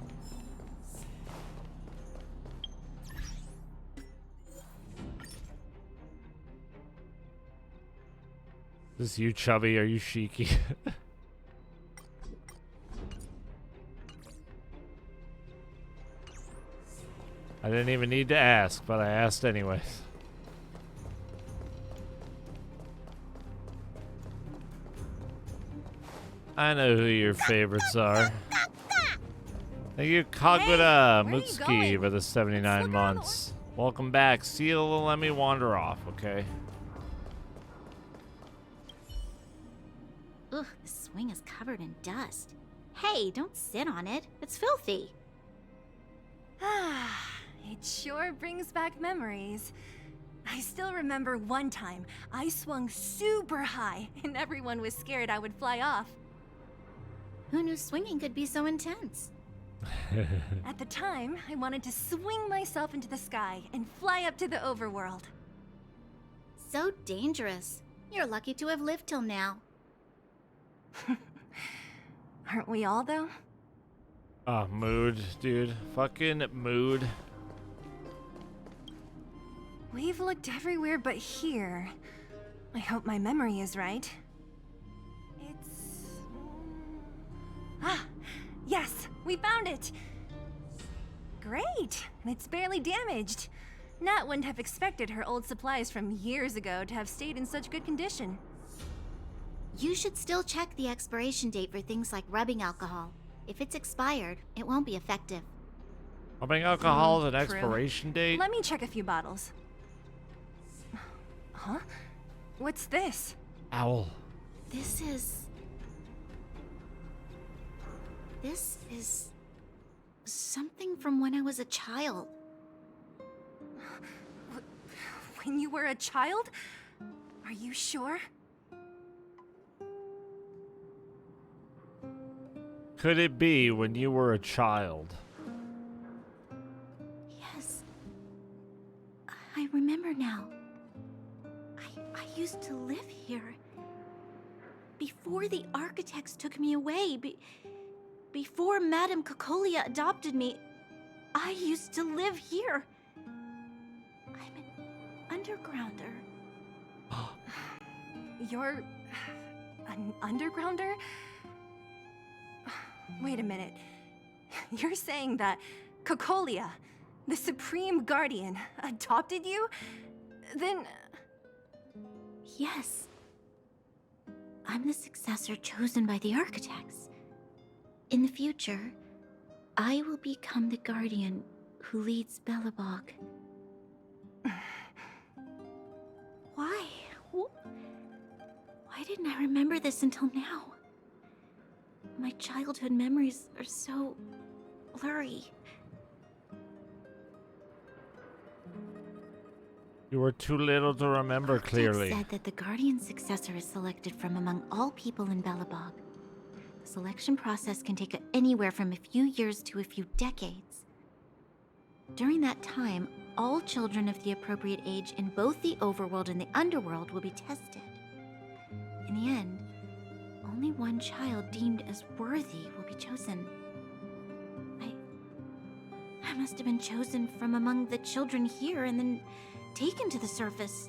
Is this you, Chubby? Are you Shiki? I didn't even need to ask, but I asked anyways. I know who your favorites are. Thank you, Kagura where are you Mutsuki, going? for the Let's 79 look around the months. Welcome back. Seal will let me wander off, okay? Ugh, the swing is covered in dust. Hey, don't sit on it. It's filthy. Ah, it sure brings back memories. I still remember one time I swung super high and everyone was scared I would fly off. Who knew swinging could be so intense? At the time, I wanted to swing myself into the sky and fly up to the overworld. So dangerous. You're lucky to have lived till now. Aren't we all, though? Oh, mood, dude. Fucking mood. We've looked everywhere but here. I hope my memory is right. It's... Ah! Yes! We found it! Great! It's barely damaged. Nat wouldn't have expected her old supplies from years ago to have stayed in such good condition. You should still check the expiration date for things like rubbing alcohol. If it's expired, it won't be effective. Rubbing alcohol is an True. expiration date? Let me check a few bottles. Huh? What's this? Owl. This is something from when I was a child. When you were a child? Are you sure? Could it be when you were a child? Yes. I remember now. I used to live here. Before the architects took me away, before Madame Cocolia adopted me, I used to live here. I'm an undergrounder. You're an undergrounder? Wait a minute. You're saying that Cocolia, the Supreme Guardian, adopted you? Then... Yes. I'm the successor chosen by the architects. In the future, I will become the guardian who leads Belobog. Why? Why didn't I remember this until now? My childhood memories are so blurry. You were too little to remember clearly. Said that the guardian successor is selected from among all people in Belobog. The selection process can take anywhere from a few years to a few decades. During that time, all children of the appropriate age in both the overworld and the underworld will be tested. In the end, only one child deemed as worthy will be chosen. I must have been chosen from among the children here and then taken to the surface.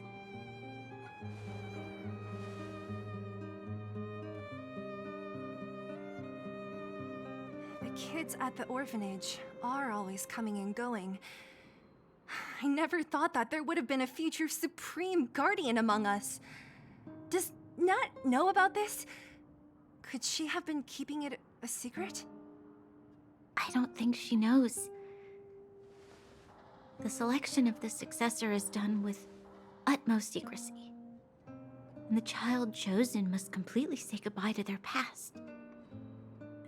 The kids at the orphanage are always coming and going. I never thought that there would have been a future Supreme Guardian among us. Does Nat know about this? Could she have been keeping it a secret? I don't think she knows. The selection of the successor is done with utmost secrecy. And the child chosen must completely say goodbye to their past.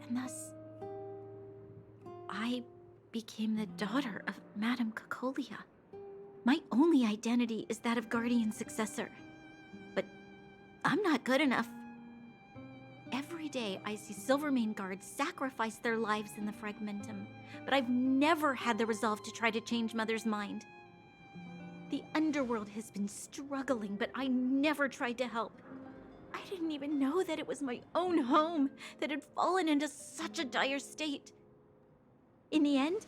And thus, I became the daughter of Madame Cocolia. My only identity is that of guardian successor. But I'm not good enough. Every day I see Silvermane guards sacrifice their lives in the Fragmentum, but I've never had the resolve to try to change Mother's mind. The underworld has been struggling, but I never tried to help. I didn't even know that it was my own home that had fallen into such a dire state. In the end,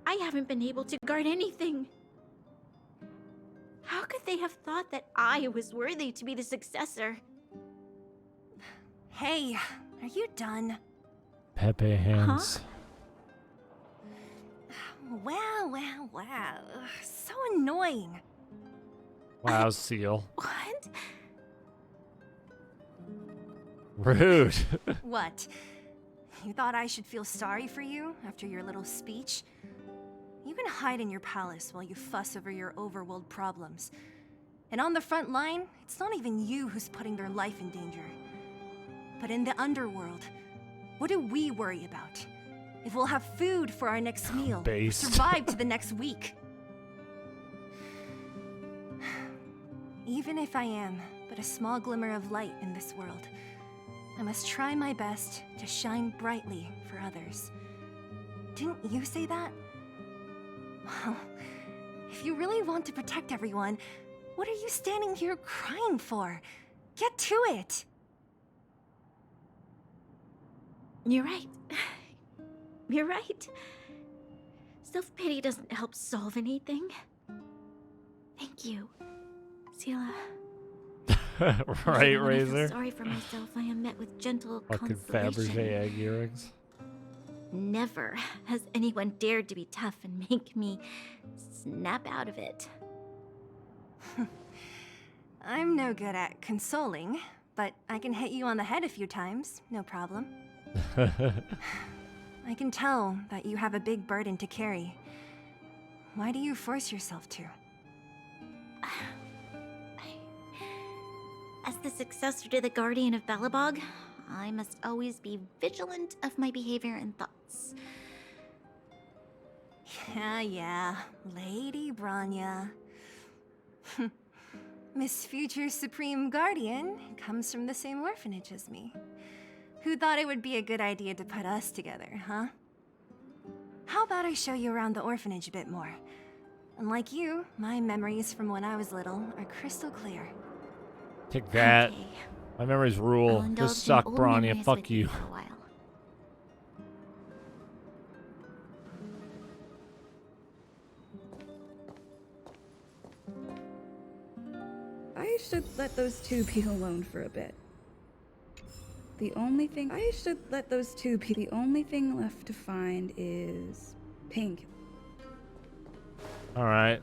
I haven't been able to guard anything. How could they have thought that I was worthy to be the successor? Hey, are you done? Pepe hands. Wow. So annoying. Wow, Seal. What? Rude. What? You thought I should feel sorry for you after your little speech? You can hide in your palace while you fuss over your overworld problems. And on the front line, it's not even you who's putting their life in danger. But in the underworld, what do we worry about? If we'll have food for our next meal, or survive to the next week. Even if I am but a small glimmer of light in this world, I must try my best to shine brightly for others. Didn't you say that? Well, if you really want to protect everyone, what are you standing here crying for? Get to it! You're right. You're right. Self-pity doesn't help solve anything. Thank you, Sela. Right, Razor? Sorry for myself. I am met with gentle Fucking consolation. Fabergé egg earrings. Never has anyone dared to be tough and make me snap out of it. I'm no good at consoling, but I can hit you on the head a few times, no problem. I can tell that you have a big burden to carry. Why do you force yourself to? As the successor to the Guardian of Belobog, I must always be vigilant of my behavior and thoughts. Yeah, Lady Bronya. Miss Future Supreme Guardian comes from the same orphanage as me. Who thought it would be a good idea to put us together, huh? How about I show you around the orphanage a bit more? Unlike you, my memories from when I was little are crystal clear. Take that. Okay. My memories I'll rule. indulge This in suck, old Bronya. memories Fuck with you. for a while. I should let those two be alone for a bit. The only thing left to find is pink. All right.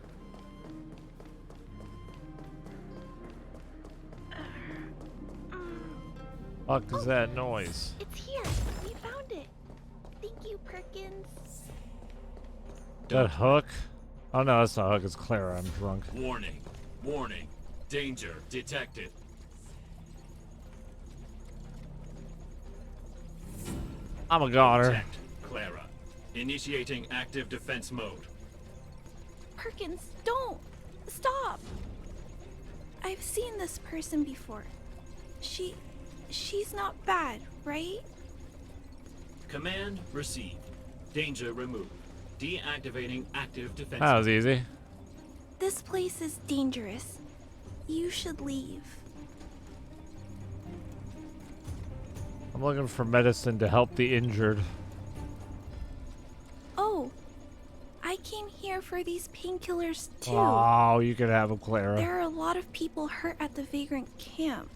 Fuck is that noise? It's here. We found it. Thank you, Perkins. That Hook? Oh no, that's not Hook. It's Clara. I'm drunk. Warning. Warning. Danger detected. I'm a goner. Detect Clara. Initiating active defense mode. Perkins, don't! Stop! I've seen this person before. She's not bad, right? Command received. Danger removed. Deactivating active defense That was mode. easy. This place is dangerous. You should leave. I'm looking for medicine to help the injured. Oh, I came here for these painkillers too. Oh, you could have them, Clara. There are a lot of people hurt at the vagrant camp.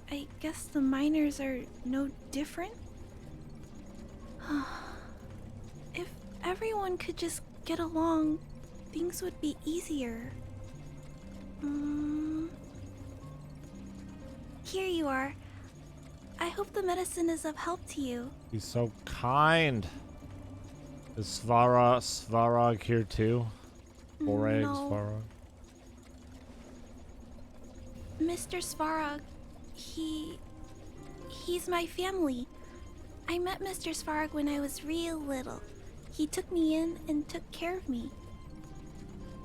I guess the miners are no different? If everyone could just get along, things would be easier. Here you are. I hope the medicine is of help to you. He's so kind. Is Svarog here too? Borag, No. Svarog. Mr. Svarog, he's my family. I met Mr. Svarog when I was real little. He took me in and took care of me.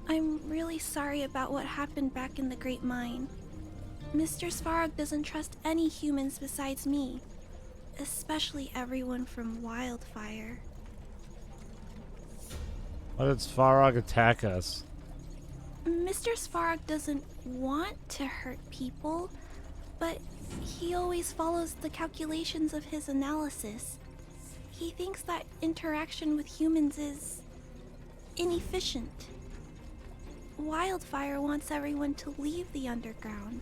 I'm really sorry about what happened back in the Great Mine. Mr. Svarog doesn't trust any humans besides me, especially everyone from Wildfire. Why did Svarog attack us? Mr. Svarog doesn't want to hurt people, but he always follows the calculations of his analysis. He thinks that interaction with humans is inefficient. Wildfire wants everyone to leave the underground,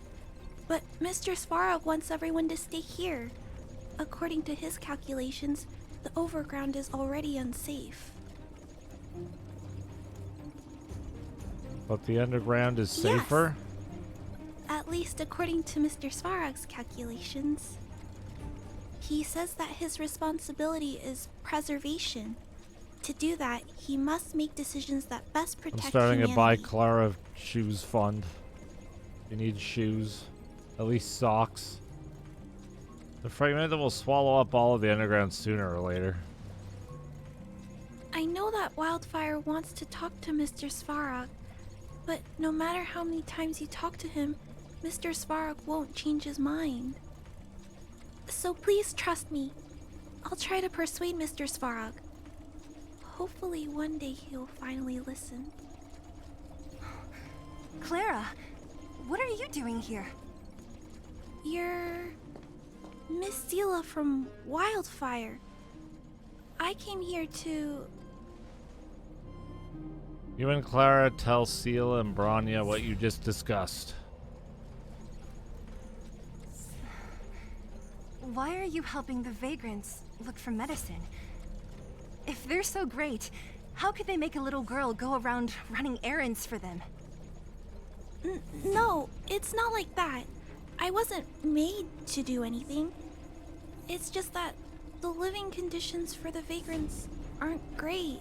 but Mr. Svarog wants everyone to stay here. According to his calculations, the overground is already unsafe. But the underground is safer? At least according to Mr. Svarog's calculations. He says that his responsibility is preservation. To do that, he must make decisions that best protect I'm starting humanity. a Buy Clara shoes fund. You need shoes. At least socks. The fragmentum will swallow up all of the underground sooner or later. I know that Wildfire wants to talk to Mr. Svarog, but no matter how many times you talk to him, Mr. Svarog won't change his mind. So please trust me. I'll try to persuade Mr. Svarog. Hopefully one day he'll finally listen. Clara, what are you doing here? You're Miss Seela from Wildfire. I came here to... You and Clara tell Seela and Bronya what you just discussed. Why are you helping the vagrants look for medicine? If they're so great, how could they make a little girl go around running errands for them? No, it's not like that. I wasn't made to do anything. It's just that the living conditions for the vagrants aren't great.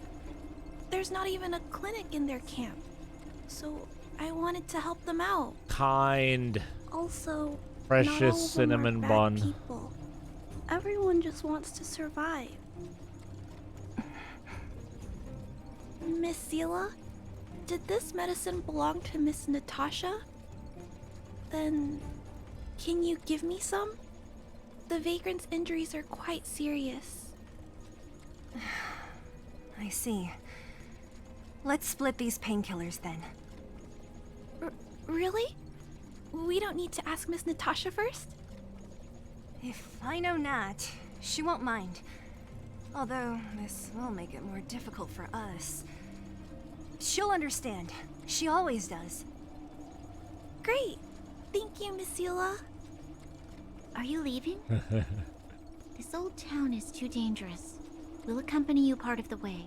There's not even a clinic in their camp. So I wanted to help them out. Kind. Also, Not all Precious of them are cinnamon bad bun. people. Everyone just wants to survive. Miss Zila, did this medicine belong to Miss Natasha? Then, can you give me some? The vagrant's injuries are quite serious. I see. Let's split these painkillers then. Really? We don't need to ask Miss Natasha first? If I know Nat, she won't mind. Although, this will make it more difficult for us. She'll understand. She always does. Great. Thank you, Miss Zila. Are you leaving? This old town is too dangerous. We'll accompany you part of the way.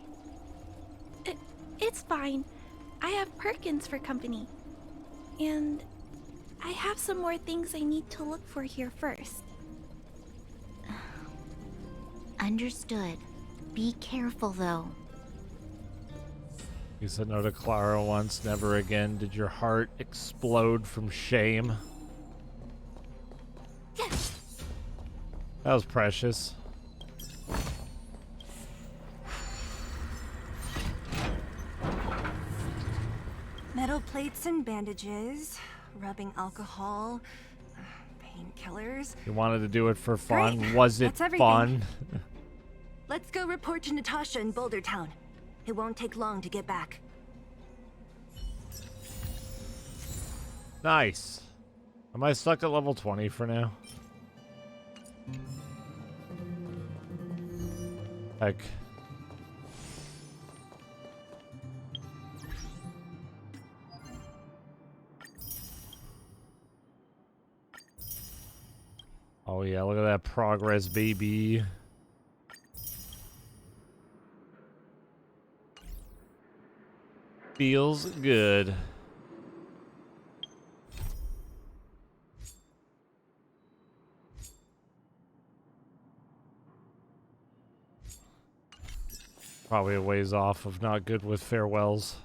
It's fine. I have Perkins for company. And I have some more things I need to look for here first. Understood. Be careful, though. You said no to Clara once, never again. Did your heart explode from shame? That was precious. Metal plates and bandages, rubbing alcohol, painkillers. You wanted to do it for fun. Great. Was it That's everything. fun? Let's go report to Natasha in Boulder Town. It won't take long to get back. Nice. Am I stuck at level 20 for now? Heck. Oh yeah, look at that progress, baby. Feels good. Probably a ways off of not good with farewells.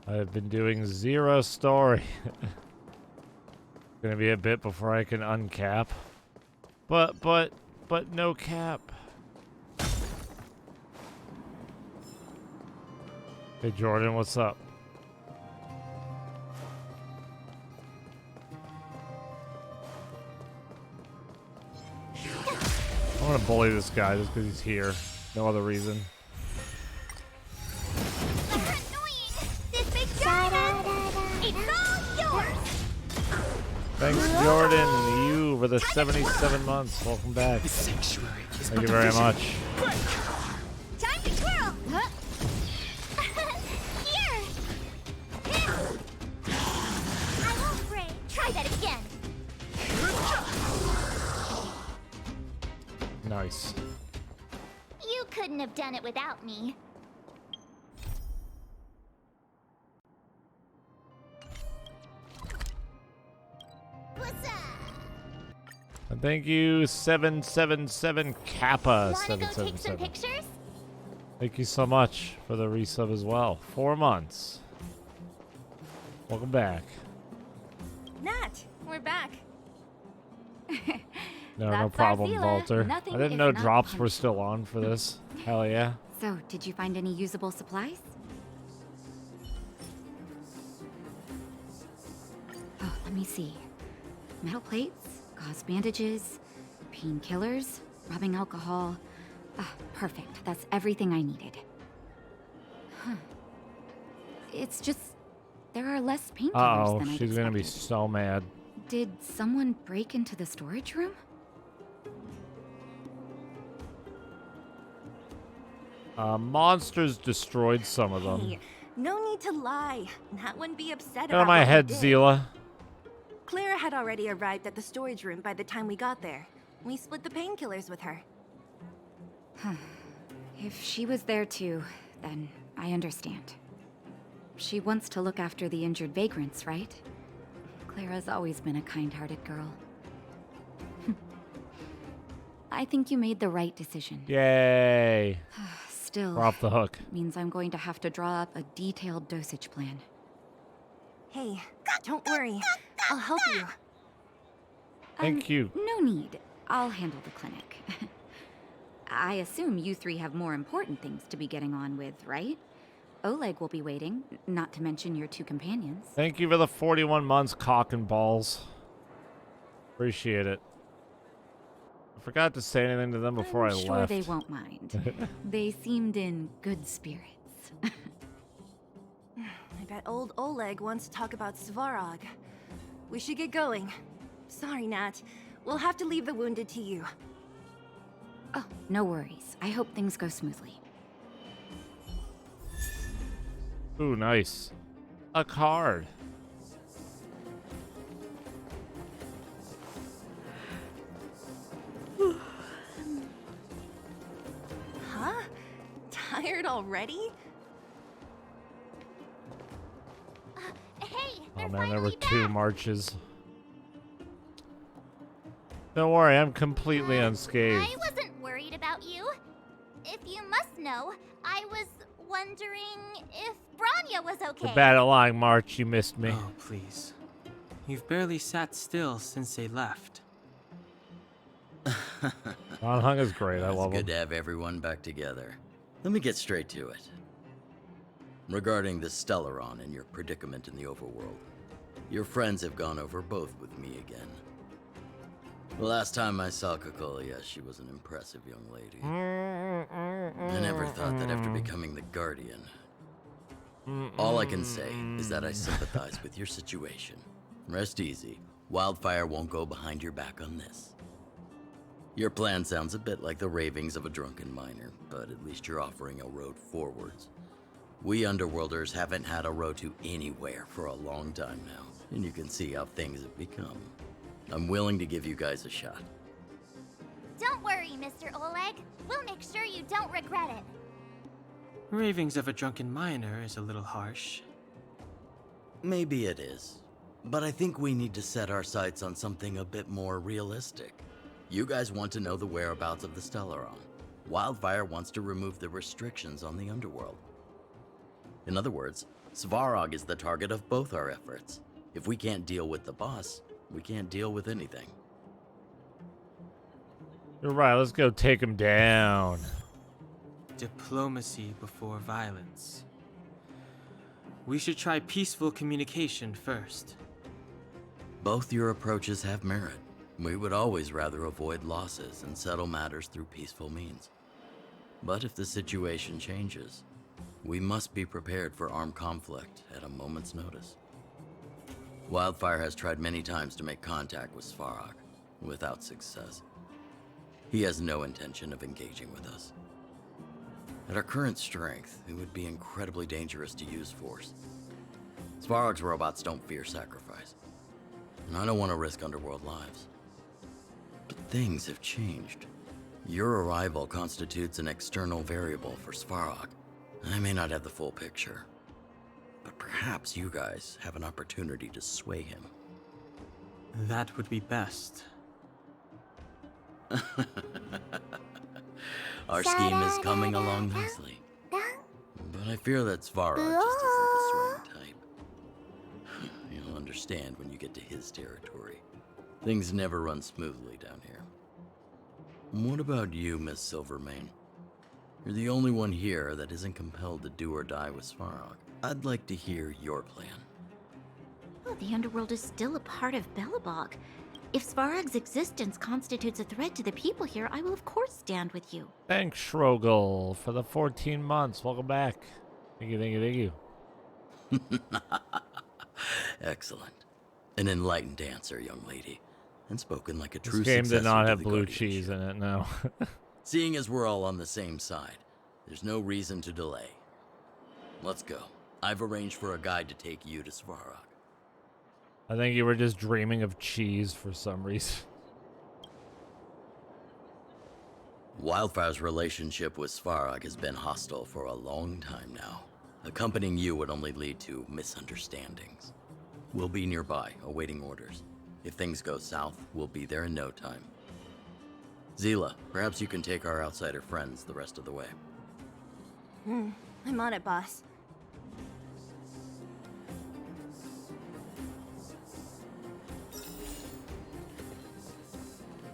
I've been doing 0 story. Gonna be a bit before I can uncap. But no cap. Hey Jordan, what's up? I want to bully this guy just because he's here. No other reason. Thanks, Jordan. You for the 77 months. Welcome back. Thank you very much. Time to twirl! Here! I won't break. Try that again. Nice. You couldn't have done it without me. What's up? And thank you, 777 Kappa. Wanna go take some 777. pictures? Thank you so much for the resub as well. 4 months. Welcome back. Nat, we're back. No, That's no our problem, Zila. Walter. Nothing I didn't if know not drops were punched. still on for this. Hell yeah. So, did you find any usable supplies? Oh, let me see. Metal plates, gauze bandages, painkillers, rubbing alcohol. Ah, perfect. That's everything I needed. Huh. It's just there are less painkillers Uh-oh, than I she's gonna be expected. so mad. Did someone break into the storage room? Monsters destroyed some of them. Hey, no need to lie. Nat wouldn't be upset Get out of about my what we head, did. Zila. Clara had already arrived at the storage room by the time we got there. We split the painkillers with her. If she was there too, then I understand. She wants to look after the injured vagrants, right? Clara's always been a kind-hearted girl. I think you made the right decision. Yay. Still, We're off the hook. means I'm going to have to draw up a detailed dosage plan. Hey, don't worry. I'll help you. Thank you. No need. I'll handle the clinic. I assume you three have more important things to be getting on with, right? Oleg will be waiting, not to mention your two companions. Thank you for the 41 months, cock and balls. Appreciate it. I forgot to say anything to them before I I'm sure left. they won't mind. They seemed in good spirits. I bet old Oleg wants to talk about Svarog. We should get going. Sorry, Nat. We'll have to leave the wounded to you. Oh, no worries. I hope things go smoothly. Ooh, nice. A card. Huh? Tired already? Hey, Oh man, there were 2 marches. Don't worry, I'm completely unscathed. I wasn't worried about you. If you must know, I was wondering if Branya was okay. The battle line march, you missed me. Oh, please. You've barely sat still since they left. Ron Hung is great, I It's love good him. to have everyone back together. Let me get straight to it. Regarding the Stellaron and your predicament in the overworld, your friends have gone over both with me again. The last time I saw Kokolia, she was an impressive young lady. I never thought that after becoming the Guardian. All I can say is that I sympathize with your situation. Rest easy. Wildfire won't go behind your back on this. Your plan sounds a bit like the ravings of a drunken miner, but at least you're offering a road forwards. We Underworlders haven't had a road to anywhere for a long time now, and you can see how things have become. I'm willing to give you guys a shot. Don't worry, Mr. Oleg. We'll make sure you don't regret it. Ravings of a drunken miner is a little harsh. Maybe it is, but I think we need to set our sights on something a bit more realistic. You guys want to know the whereabouts of the Stellaron. Wildfire wants to remove the restrictions on the underworld. In other words, Svarog is the target of both our efforts. If we can't deal with the boss, we can't deal with anything. You're right, let's go take him down. Diplomacy before violence. We should try peaceful communication first. Both your approaches have merit. We would always rather avoid losses and settle matters through peaceful means. But if the situation changes, we must be prepared for armed conflict at a moment's notice. Wildfire has tried many times to make contact with Svarog, without success. He has no intention of engaging with us. At our current strength, it would be incredibly dangerous to use force. Svarog's robots don't fear sacrifice, and I don't want to risk Underworld lives. But things have changed. Your arrival constitutes an external variable for Svarog. I may not have the full picture, but perhaps you guys have an opportunity to sway him. That would be best. Our scheme is coming along nicely. But I fear that Svarog just isn't the swing type. You'll understand when you get to his territory. Things never run smoothly down here. What about you, Miss Silvermane? You're the only one here that isn't compelled to do or die with Svarog. I'd like to hear your plan. Oh, the underworld is still a part of Belobog. If Svarog's existence constitutes a threat to the people here, I will of course stand with you. Thanks, Shrogel, for the 14 months. Welcome back. Thank you, thank you, thank you. Excellent. An enlightened answer, young lady. And spoken like a This true game did successor not to have the blue Guardianship. cheese in it, no. Seeing as we're all on the same side, there's no reason to delay. Let's go. I've arranged for a guide to take you to Svarog. I think you were just dreaming of cheese for some reason. Wildfire's relationship with Svarog has been hostile for a long time now. Accompanying you would only lead to misunderstandings. We'll be nearby, awaiting orders. If things go south, we'll be there in no time. Zila, perhaps you can take our outsider friends the rest of the way. I'm on it, boss.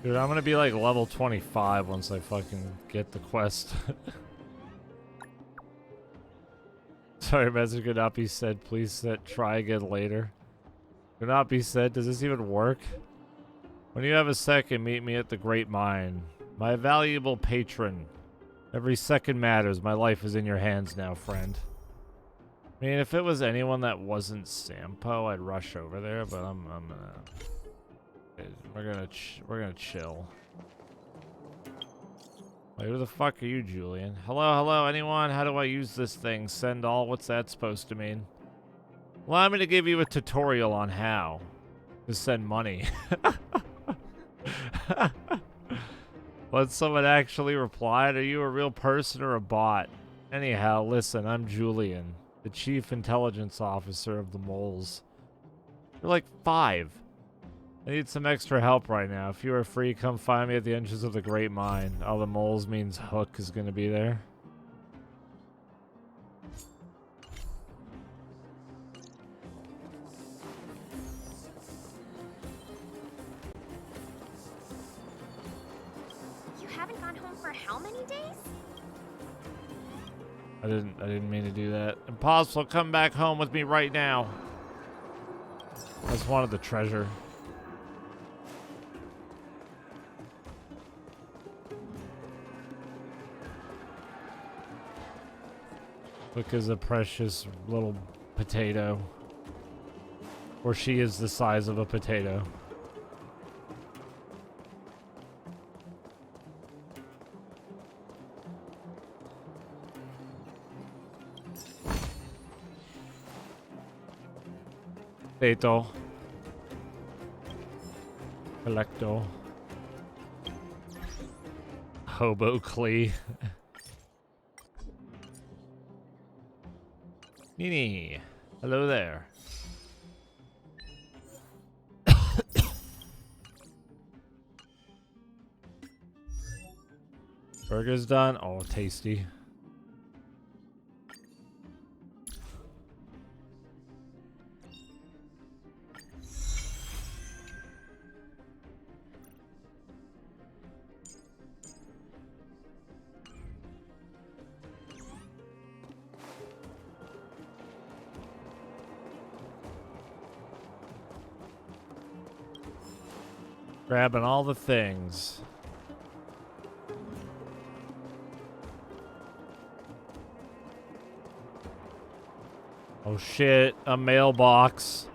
Dude, I'm gonna be like level 25 once I fucking get the quest. Sorry, message could not be said. Please try again later. Could not be said. Does this even work? When you have a second, meet me at the Great Mine. My valuable patron. Every second matters. My life is in your hands now, friend. I mean, if it was anyone that wasn't Sampo, I'd rush over there, but I'm gonna... We're gonna chill. Wait, who the fuck are you, Julian? Hello, anyone? How do I use this thing? Send all? What's that supposed to mean? Allow me to give you a tutorial on how to send money. Let someone actually replied. Are you a real person or a bot? Anyhow, listen, I'm Julian, the Chief Intelligence Officer of the Moles. You're like 5. I need some extra help right now. If you are free, come find me at the entrance of the Great Mine. Oh, the Moles means Hook is gonna be there. You haven't gone home for how many days? I didn't mean to do that. Impossible, come back home with me right now. I just wanted the treasure. Look, is a precious little potato. Or she is the size of a potato. Potato. Collecto. Hobo Clee. Nini, hello there. Burger's done. Oh, tasty. Grabbing all the things. Oh shit, a mailbox.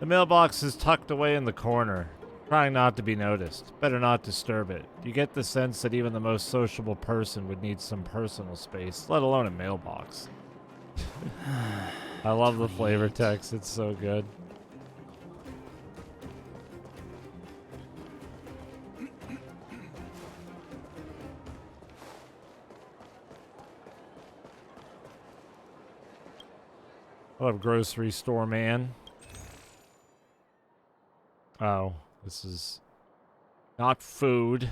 The mailbox is tucked away in the corner, trying not to be noticed. Better not disturb it. You get the sense that even the most sociable person would need some personal space, let alone a mailbox. I love the flavor text, it's so good. What up, grocery store man? Oh, this is not food.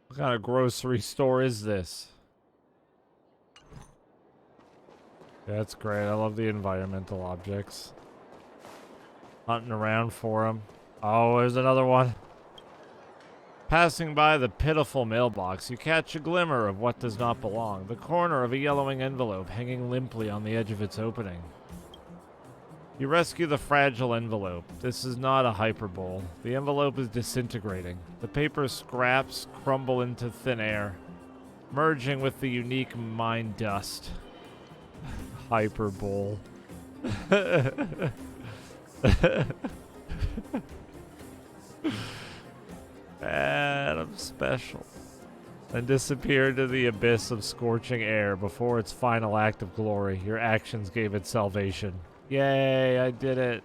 What kind of grocery store is this? Yeah, that's great. I love the environmental objects. Hunting around for them. Oh, there's another one. Passing by the pitiful mailbox, you catch a glimmer of what does not belong. The corner of a yellowing envelope hanging limply on the edge of its opening. You rescue the fragile envelope. This is not a hyperbole. The envelope is disintegrating. The paper scraps crumble into thin air, merging with the unique mine dust. Hyperbole. Adam Special. And disappear into the abyss of scorching air before its final act of glory. Your actions gave it salvation. Yay, I did it.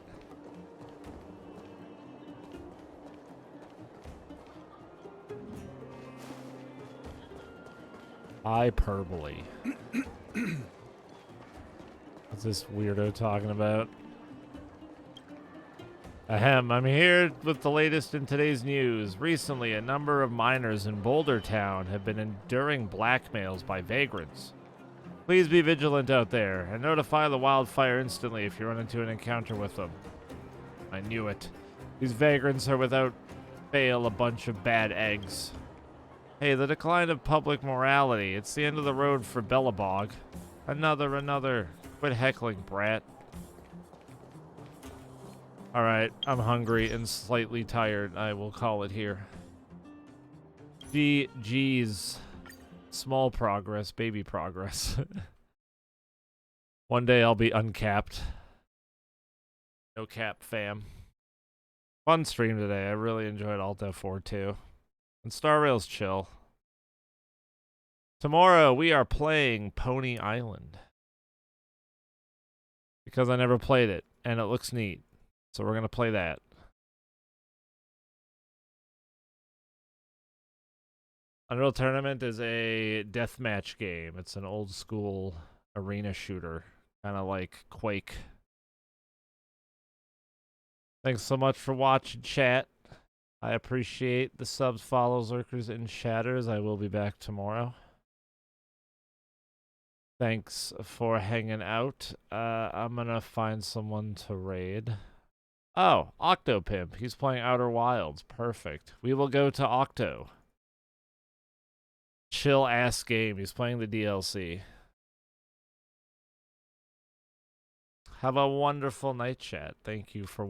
Hyperbole. What's this weirdo talking about? Ahem, I'm here with the latest in today's news. Recently, a number of miners in Boulder Town have been enduring blackmails by vagrants. Please be vigilant out there, and notify the wildfire instantly if you run into an encounter with them. I knew it. These vagrants are without fail a bunch of bad eggs. Hey, the decline of public morality. It's the end of the road for Bellabog. Another. Quit heckling, brat. Alright, I'm hungry and slightly tired. I will call it here. GG's. Small progress, baby progress. One day I'll be uncapped. No cap, fam. Fun stream today. I really enjoyed Alt F4 too. And Star Rail's chill. Tomorrow we are playing Pony Island. Because I never played it, and it looks neat. So we're going to play that. Unreal Tournament is a deathmatch game. It's an old school arena shooter. Kind of like Quake. Thanks so much for watching, chat. I appreciate the subs, follows, lurkers, and chatters. I will be back tomorrow. Thanks for hanging out. I'm gonna find someone to raid. Oh, Octopimp. He's playing Outer Wilds. Perfect. We will go to Octo. Chill ass game. He's playing the DLC. Have a wonderful night, chat. Thank you for